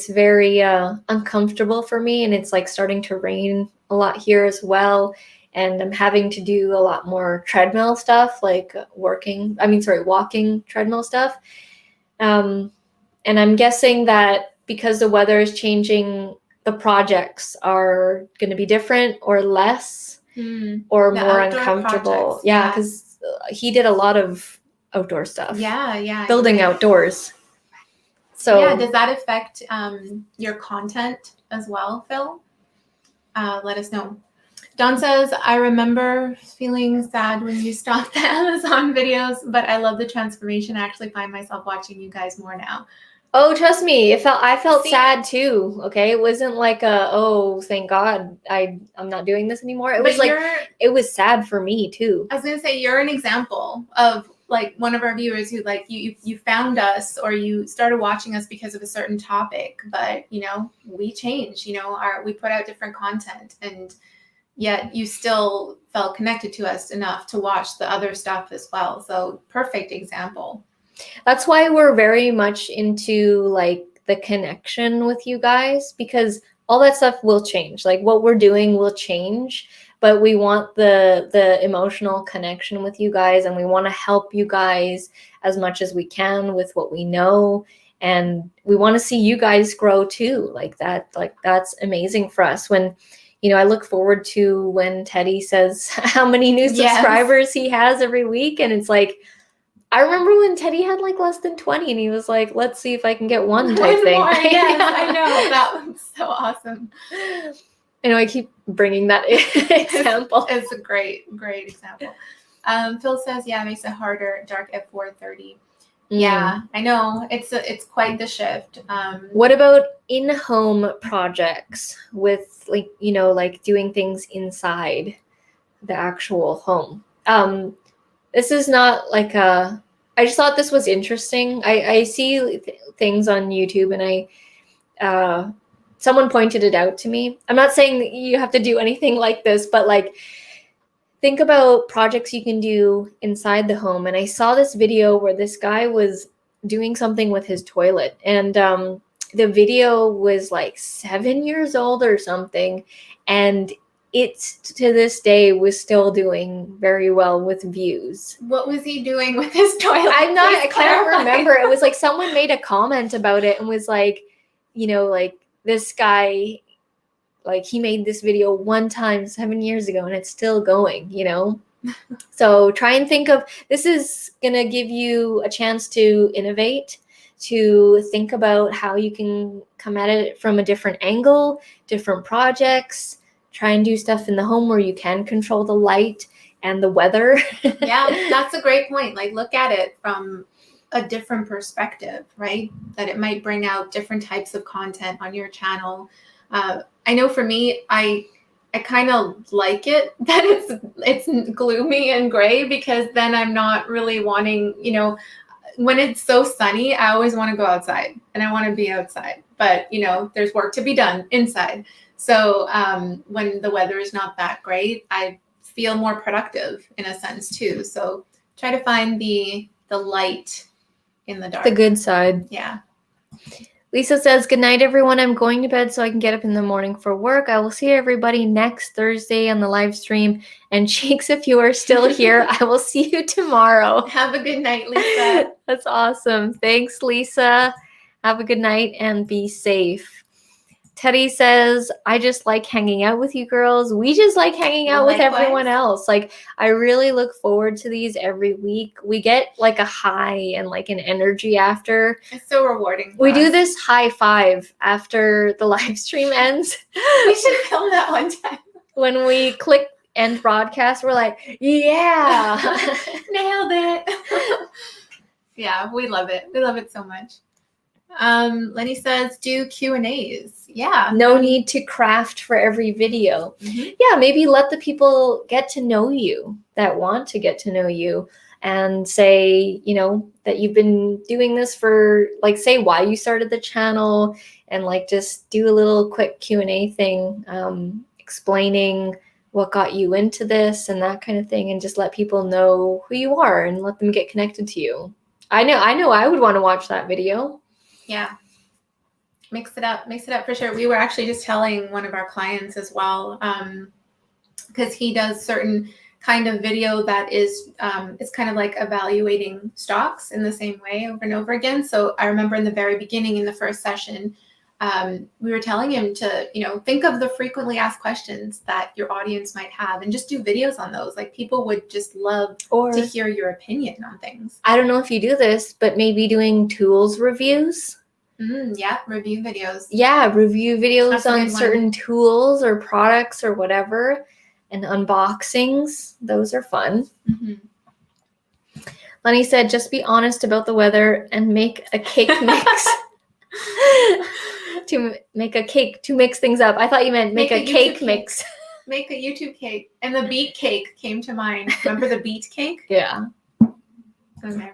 very uncomfortable for me, and it's like starting to rain a lot here as well. And I'm having to do a lot more treadmill stuff, like walking treadmill stuff. And I'm guessing that because the weather is changing, the projects are going to be different or less or more uncomfortable. Projects, yeah, because he did a lot of outdoor stuff. Yeah. Building outdoors. So yeah, does that affect your content as well, Phil? Let us know. Don says, I remember feeling sad when you stopped the Amazon videos, but I love the transformation. I actually find myself watching you guys more now. Oh, trust me, I felt sad too. Okay, it wasn't like thank God I'm not doing this anymore. It was like it was sad for me too. I was gonna say, you're an example of like one of our viewers who like you found us or you started watching us because of a certain topic, but we changed. We put out different content, and yet you still felt connected to us enough to watch the other stuff as well. So perfect example. That's why we're very much into like the connection with you guys, because all that stuff will change. Like what we're doing will change, but we want the emotional connection with you guys, and we want to help you guys as much as we can with what we know. And we want to see you guys grow too. Like that's amazing for us. When I look forward to when Teddy says how many new subscribers he has every week, and it's like, I remember when Teddy had like less than 20 and he was like, let's see if I can get one type thing. More, yes, I know. That was so awesome. I keep bringing that example. It's a great example. Phil says, yeah, it makes it harder. Dark at 4:30. Yeah, I know. It's quite the shift. What about in-home projects with like doing things inside the actual home? This is not like I just thought this was interesting. I see things on YouTube and someone pointed it out to me. I'm not saying that you have to do anything like this, but like think about projects you can do inside the home. And I saw this video where this guy was doing something with his toilet, and the video was like 7 years old or something, and it's to this day was still doing very well with views. What was he doing with his toilet? I can't remember. It was like someone made a comment about it and was like, like this guy, like he made this video one time 7 years ago and it's still going, So try and think of, this is going to give you a chance to innovate, to think about how you can come at it from a different angle, different projects, try and do stuff in the home where you can control the light and the weather. Yeah, that's a great point. Like look at it from a different perspective, right? That it might bring out different types of content on your channel. I know for me, I kind of like it that it's gloomy and gray, because then I'm not really wanting, when it's so sunny, I always want to go outside and I want to be outside, but there's work to be done inside. So when the weather is not that great, I feel more productive in a sense too. So try to find the light in the dark. The good side. Yeah. Lisa says, good night, everyone. I'm going to bed so I can get up in the morning for work. I will see everybody next Thursday on the live stream. And Cheeks, if you are still here, I will see you tomorrow. Have a good night, Lisa. That's awesome. Thanks, Lisa. Have a good night and be safe. Teddy says, I just like hanging out with you girls. We just like hanging out with everyone else. Like, I really look forward to these every week. We get like a high and like an energy after. It's so rewarding. We do this high five after the live stream ends. We should film that one time. When we click end broadcast, we're like, yeah. Nailed it. Yeah, we love it. We love it so much. Lenny says, do Q&As. Yeah. No need to craft for every video. Mm-hmm. Yeah, maybe let the people get to know you that want to get to know you, and say, that you've been doing this for, like, say why you started the channel, and like just do a little quick Q&A thing, explaining what got you into this and that kind of thing, and just let people know who you are and let them get connected to you. I know I would want to watch that video. Yeah. Mix it up for sure. We were actually just telling one of our clients as well, because he does certain kind of video that is, it's kind of like evaluating stocks in the same way over and over again. So I remember in the very beginning, in the first session, we were telling him to, think of the frequently asked questions that your audience might have and just do videos on those. Like people would just love to hear your opinion on things. I don't know if you do this, but maybe doing tools reviews. Yeah, review videos. Yeah, review videos on certain tools or products or whatever, and unboxings. Those are fun. Mm-hmm. Lenny said, just be honest about the weather and make a cake mix. To make a cake, to mix things up. I thought you meant make a cake mix. Make a YouTube cake. And the beet cake came to mind. Remember the beet cake? Yeah. Okay.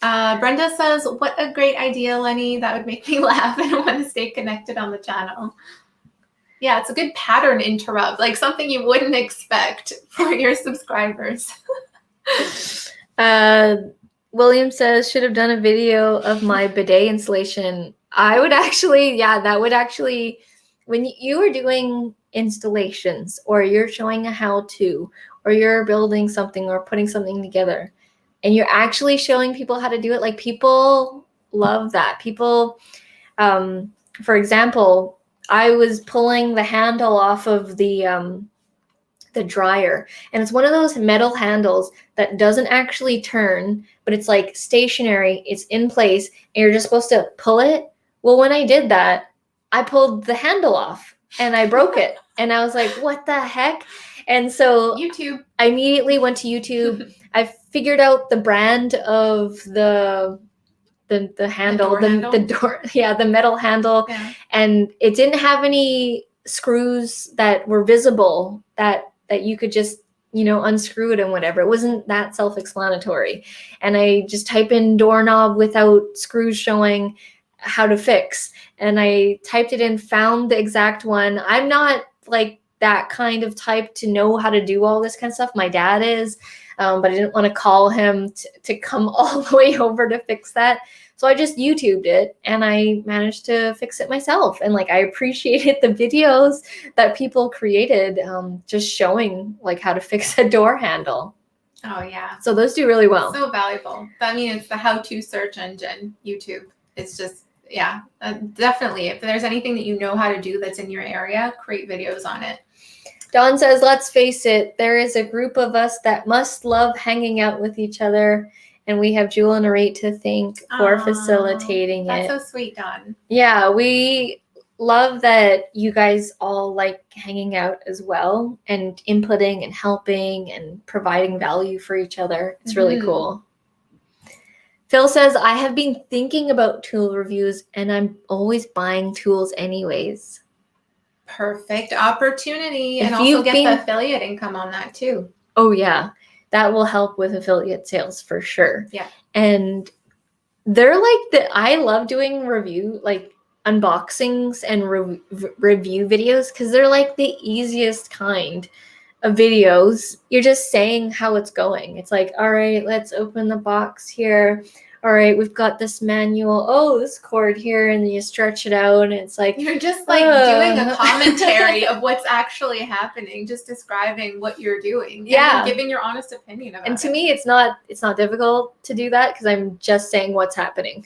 Brenda says, what a great idea, Lenny. That would make me laugh and want to stay connected on the channel. Yeah, it's a good pattern interrupt, like something you wouldn't expect for your subscribers. William says, should have done a video of my bidet installation. I would actually, that would actually, when you are doing installations or you're showing a how-to or you're building something or putting something together and you're actually showing people how to do it, like people love that. People, for example, I was pulling the handle off of the dryer, and it's one of those metal handles that doesn't actually turn, but it's like stationary, it's in place, and you're just supposed to pull it. Well, when I did that, I pulled the handle off and I broke it. And I was like, what the heck? And so YouTube. I immediately went to YouTube. I figured out the brand of the the handle, the door, the metal handle. Yeah. And it didn't have any screws that were visible that you could just, unscrew it and whatever. It wasn't that self-explanatory. And I just type in doorknob without screws showing, how to fix. And I typed it in, found the exact one. I'm not like that kind of type to know how to do all this kind of stuff. My dad is, but I didn't want to call him to come all the way over to fix that. So I just YouTubed it and I managed to fix it myself. And like, I appreciated the videos that people created, just showing like how to fix a door handle. Oh yeah. So those do really well. So valuable. I mean, it's the how-to search engine, YouTube. It's just, definitely. If there's anything that you know how to do that's in your area, create videos on it. Dawn says, let's face it, there is a group of us that must love hanging out with each other. And we have Jewel and Narate to thank for facilitating it. That's so sweet, Dawn. Yeah, we love that you guys all like hanging out as well and inputting and helping and providing value for each other. It's really cool. Phil says, I have been thinking about tool reviews and I'm always buying tools anyways. Perfect opportunity. And also get the affiliate income on that too. Oh, yeah. That will help with affiliate sales for sure. Yeah. And they're like I love doing review, like unboxings and review videos because they're like the easiest kind of videos. You're just saying how it's going. It's like, all right, let's open the box here. All right, we've got this manual. Oh, this cord here, and then you stretch it out, and it's like you're just like doing a commentary of what's actually happening, just describing what you're doing, and giving your honest opinion about it. And to me, it's not difficult to do that because I'm just saying what's happening,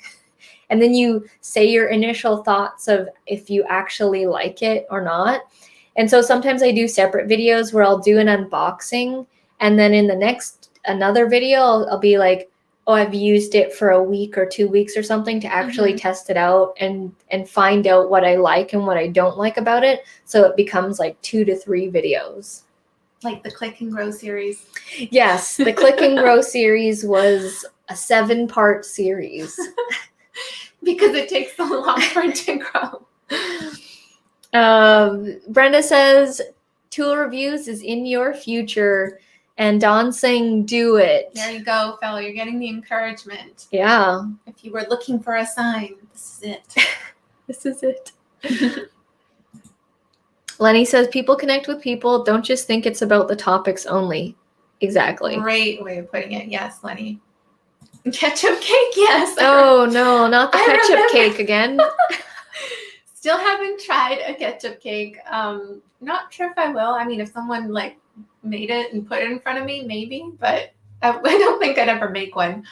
and then you say your initial thoughts of if you actually like it or not. And so sometimes I do separate videos where I'll do an unboxing, and then in the another video, I'll be like, oh, I've used it for a week or 2 weeks or something to actually test it out and find out what I like and what I don't like about it. So it becomes like 2 to 3 videos. Like the Click and Grow series. Yes, the Click and Grow series was a 7-part series. Because it takes so long for it to grow. Brenda says, tool reviews is in your future. And Dawn saying, do it. There you go, fellow. You're getting the encouragement. Yeah. If you were looking for a sign, this is it. This is it. Lenny says, people connect with people. Don't just think it's about the topics only. Exactly. Great way of putting it. Yes, Lenny. Ketchup cake, yes. Oh, no, not the ketchup cake again. Still haven't tried a ketchup cake. Not sure if I will. I mean, if someone made it and put it in front of me, maybe, but I don't think I'd ever make one.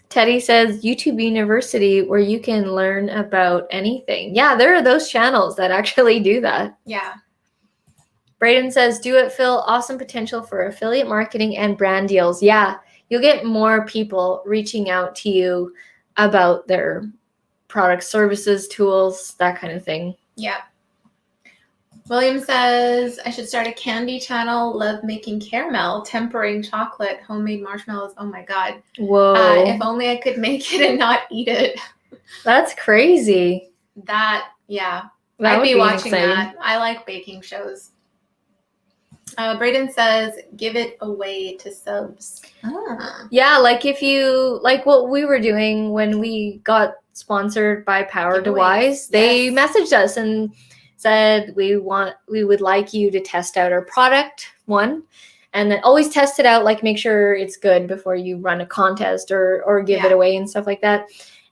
Teddy says YouTube University where you can learn about anything. Yeah, there are those channels that actually do that. Yeah. Brayden says, do it, Phil. Awesome potential for affiliate marketing and brand deals. Yeah, you'll get more people reaching out to you about their products, services, tools, that kind of thing. Yeah. William says, I should start a candy channel. Love making caramel, tempering chocolate, homemade marshmallows. Oh my God. Whoa. If only I could make it and not eat it. That's crazy. I'd be watching that. I like baking shows. Brayden says, give it away to subs. Yeah, like if you, like what we were doing when we got sponsored by Power to Wise, they messaged us and said, we would like you to test out our product, one, and then always test it out, like make sure it's good before you run a contest or give it away and stuff like that.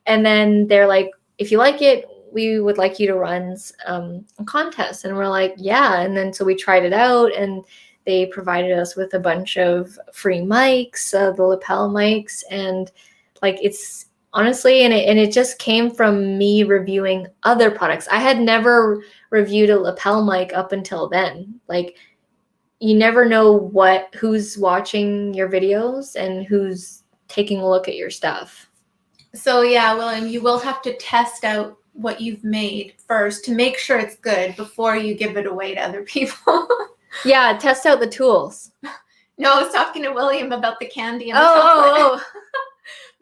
And then they're like, if you like it, we would like you to run a contest. And we're like, yeah. And then so we tried it out and they provided us with a bunch of free mics, the lapel mics, and like it's honestly, and it just came from me reviewing other products. I had never reviewed a lapel mic up until then. Like you never know who's watching your videos and who's taking a look at your stuff. So yeah, William, you will have to test out what you've made first to make sure it's good before you give it away to other people. Yeah, test out the tools. No, I was talking to William about the candy and the chocolate.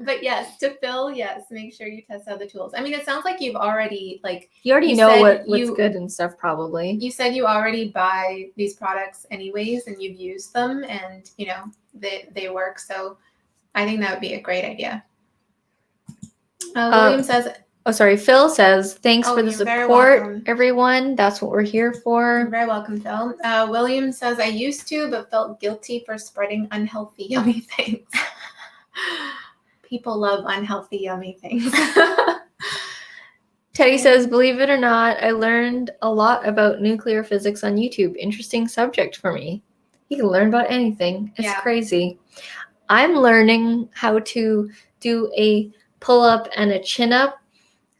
But yes, to Phil, yes, make sure you test out the tools. I mean, it sounds like you've already You already you know said what's good and stuff, probably. You said you already buy these products anyways, and you've used them, and they work. So I think that would be a great idea. William says, oh, sorry. Phil says, thanks for the you're very support, welcome. everyone. That's what we're here for. You're very welcome, Phil. William says, I used to, but felt guilty for spreading unhealthy, yummy things. People love unhealthy, yummy things. Teddy says, believe it or not, I learned a lot about nuclear physics on YouTube. Interesting subject for me. You can learn about anything. It's crazy. I'm learning how to do a pull-up and a chin-up.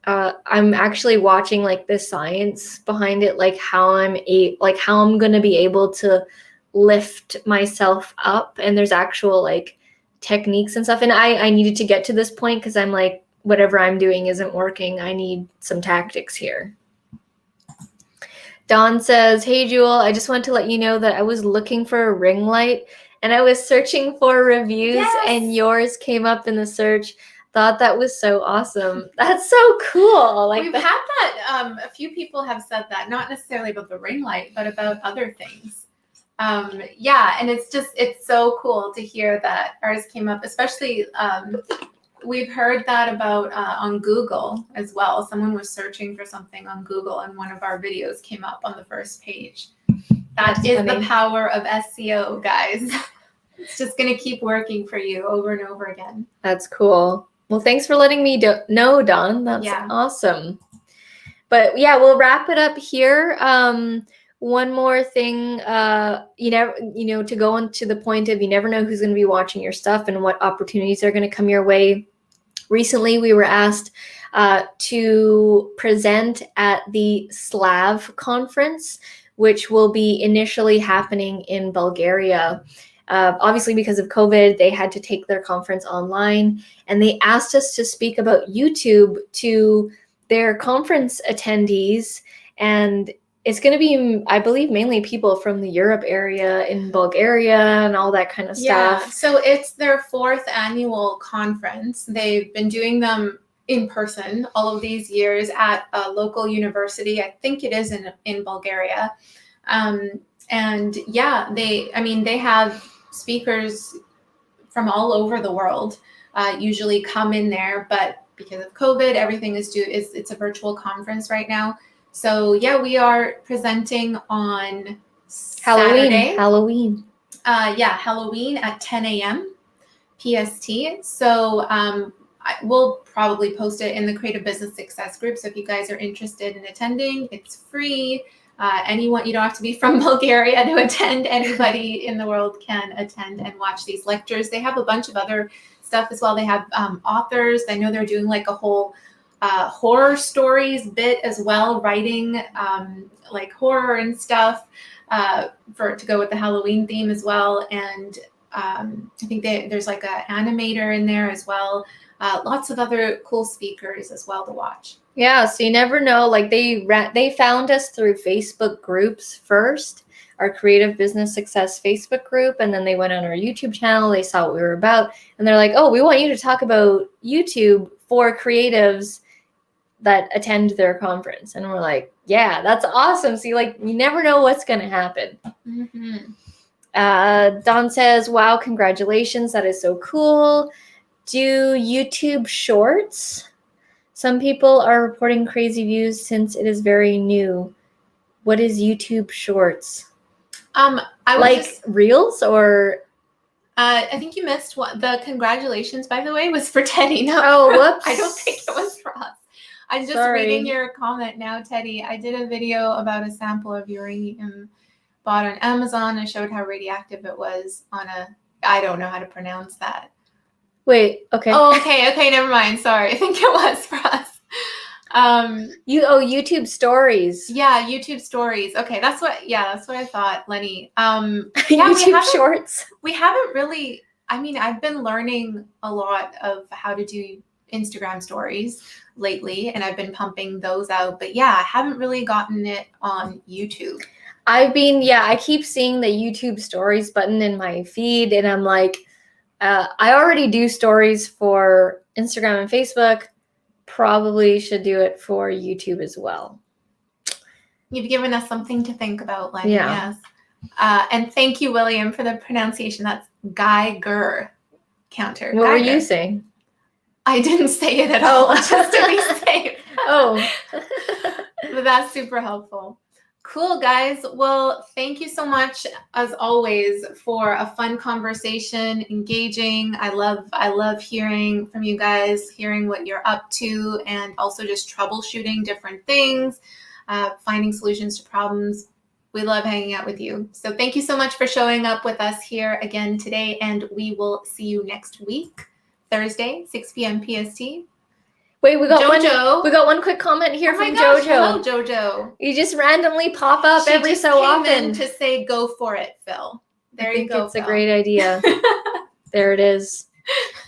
I'm actually watching like the science behind it, like how I'm going to be able to lift myself up. And there's actual like techniques and stuff. And I needed to get to this point because I'm like, whatever I'm doing isn't working. I need some tactics here. Dawn says, hey, Jewel, I just want to let you know that I was looking for a ring light and I was searching for reviews and yours came up in the search. Thought that was so awesome. That's so cool. We've had that. A few people have said that, not necessarily about the ring light, but about other things. And it's so cool to hear that ours came up, especially we've heard that about on Google as well. Someone was searching for something on Google and one of our videos came up on the first page. That's the power of SEO, guys. It's just going to keep working for you over and over again. That's cool. Well, thanks for letting me know, Dawn. That's awesome. But yeah, we'll wrap it up here. One more thing, to go into the point of you never know who's going to be watching your stuff and what opportunities are going to come your way. Recently, we were asked to present at the SLAV conference, which will be initially happening in Bulgaria. Obviously, because of COVID, they had to take their conference online, and they asked us to speak about YouTube to their conference attendees. And it's going to be, I believe, mainly people from the Europe area in Bulgaria and all that kind of stuff. Yeah, so it's their 4th annual conference. They've been doing them in person all of these years at a local university. I think it is in Bulgaria. They have speakers from all over the world usually come in there, but because of COVID, everything it's a virtual conference right now. So yeah, we are presenting on Saturday. Halloween. Halloween at 10 a.m. PST. So we'll probably post it in the Creative Business Success group. So if you guys are interested in attending, it's free. Anyone, you don't have to be from Bulgaria to attend. Anybody in the world can attend and watch these lectures. They have a bunch of other stuff as well. They have authors. I know they're doing like a whole horror stories bit as well, writing like horror and stuff to go with the Halloween theme as well. And I think there's like an animator in there as well. Lots of other cool speakers as well to watch. Yeah, so you never know. Like they found us through Facebook groups first, our Creative Business Success Facebook group, and then they went on our YouTube channel. They saw what we were about, and they're like, "Oh, we want you to talk about YouTube for creatives that attend their conference." And we're like, "Yeah, that's awesome." See, like you never know what's going to happen. Mm-hmm. Don says, "Wow, congratulations! That is so cool. Do YouTube Shorts? Some people are reporting crazy views since it is very new. What is YouTube Shorts? Reels or?" I think you missed one. The congratulations, by the way, was for Teddy. No, whoops. I don't think it was for us. I'm just reading your comment now, Teddy. I did a video about a sample of uranium bought on Amazon. I showed how radioactive it was on I don't know how to pronounce that. Wait, okay. Oh, okay, never mind. Sorry. I think it was for us. YouTube stories. Yeah, YouTube stories. Okay, that's what I thought, Lenny. YouTube Shorts. We haven't really, I've been learning a lot of how to do Instagram stories lately, and I've been pumping those out, but yeah, I haven't really gotten it on YouTube. I keep seeing the YouTube stories button in my feed, and I'm like, I already do stories for Instagram and Facebook. Probably should do it for YouTube as well. You've given us something to think about, Lenny. Yeah. Yes. And thank you, William, for the pronunciation. That's Geiger counter. What were Geiger. you saying? I didn't say it at all, just to be safe. Oh. But that's super helpful. Cool, guys. Well, thank you so much, as always, for a fun conversation, engaging. I love hearing from you guys, hearing what you're up to, and also just troubleshooting different things, finding solutions to problems. We love hanging out with you. So thank you so much for showing up with us here again today, and we will see you next week, Thursday, 6 p.m. PST. Wait, we got Jojo. one quick comment here from Gosh, Jojo. hello, Jojo. You just randomly pop up She every just so came often in to say, "Go for it, Phil." There I you think go. it's Phil. a great idea. There it is.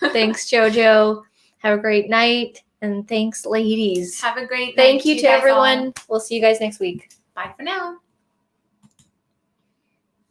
Thanks, Jojo. Have a great night, and thanks, ladies. Have a great night. Thank you to guys everyone. all. We'll see you guys next week. Bye for now.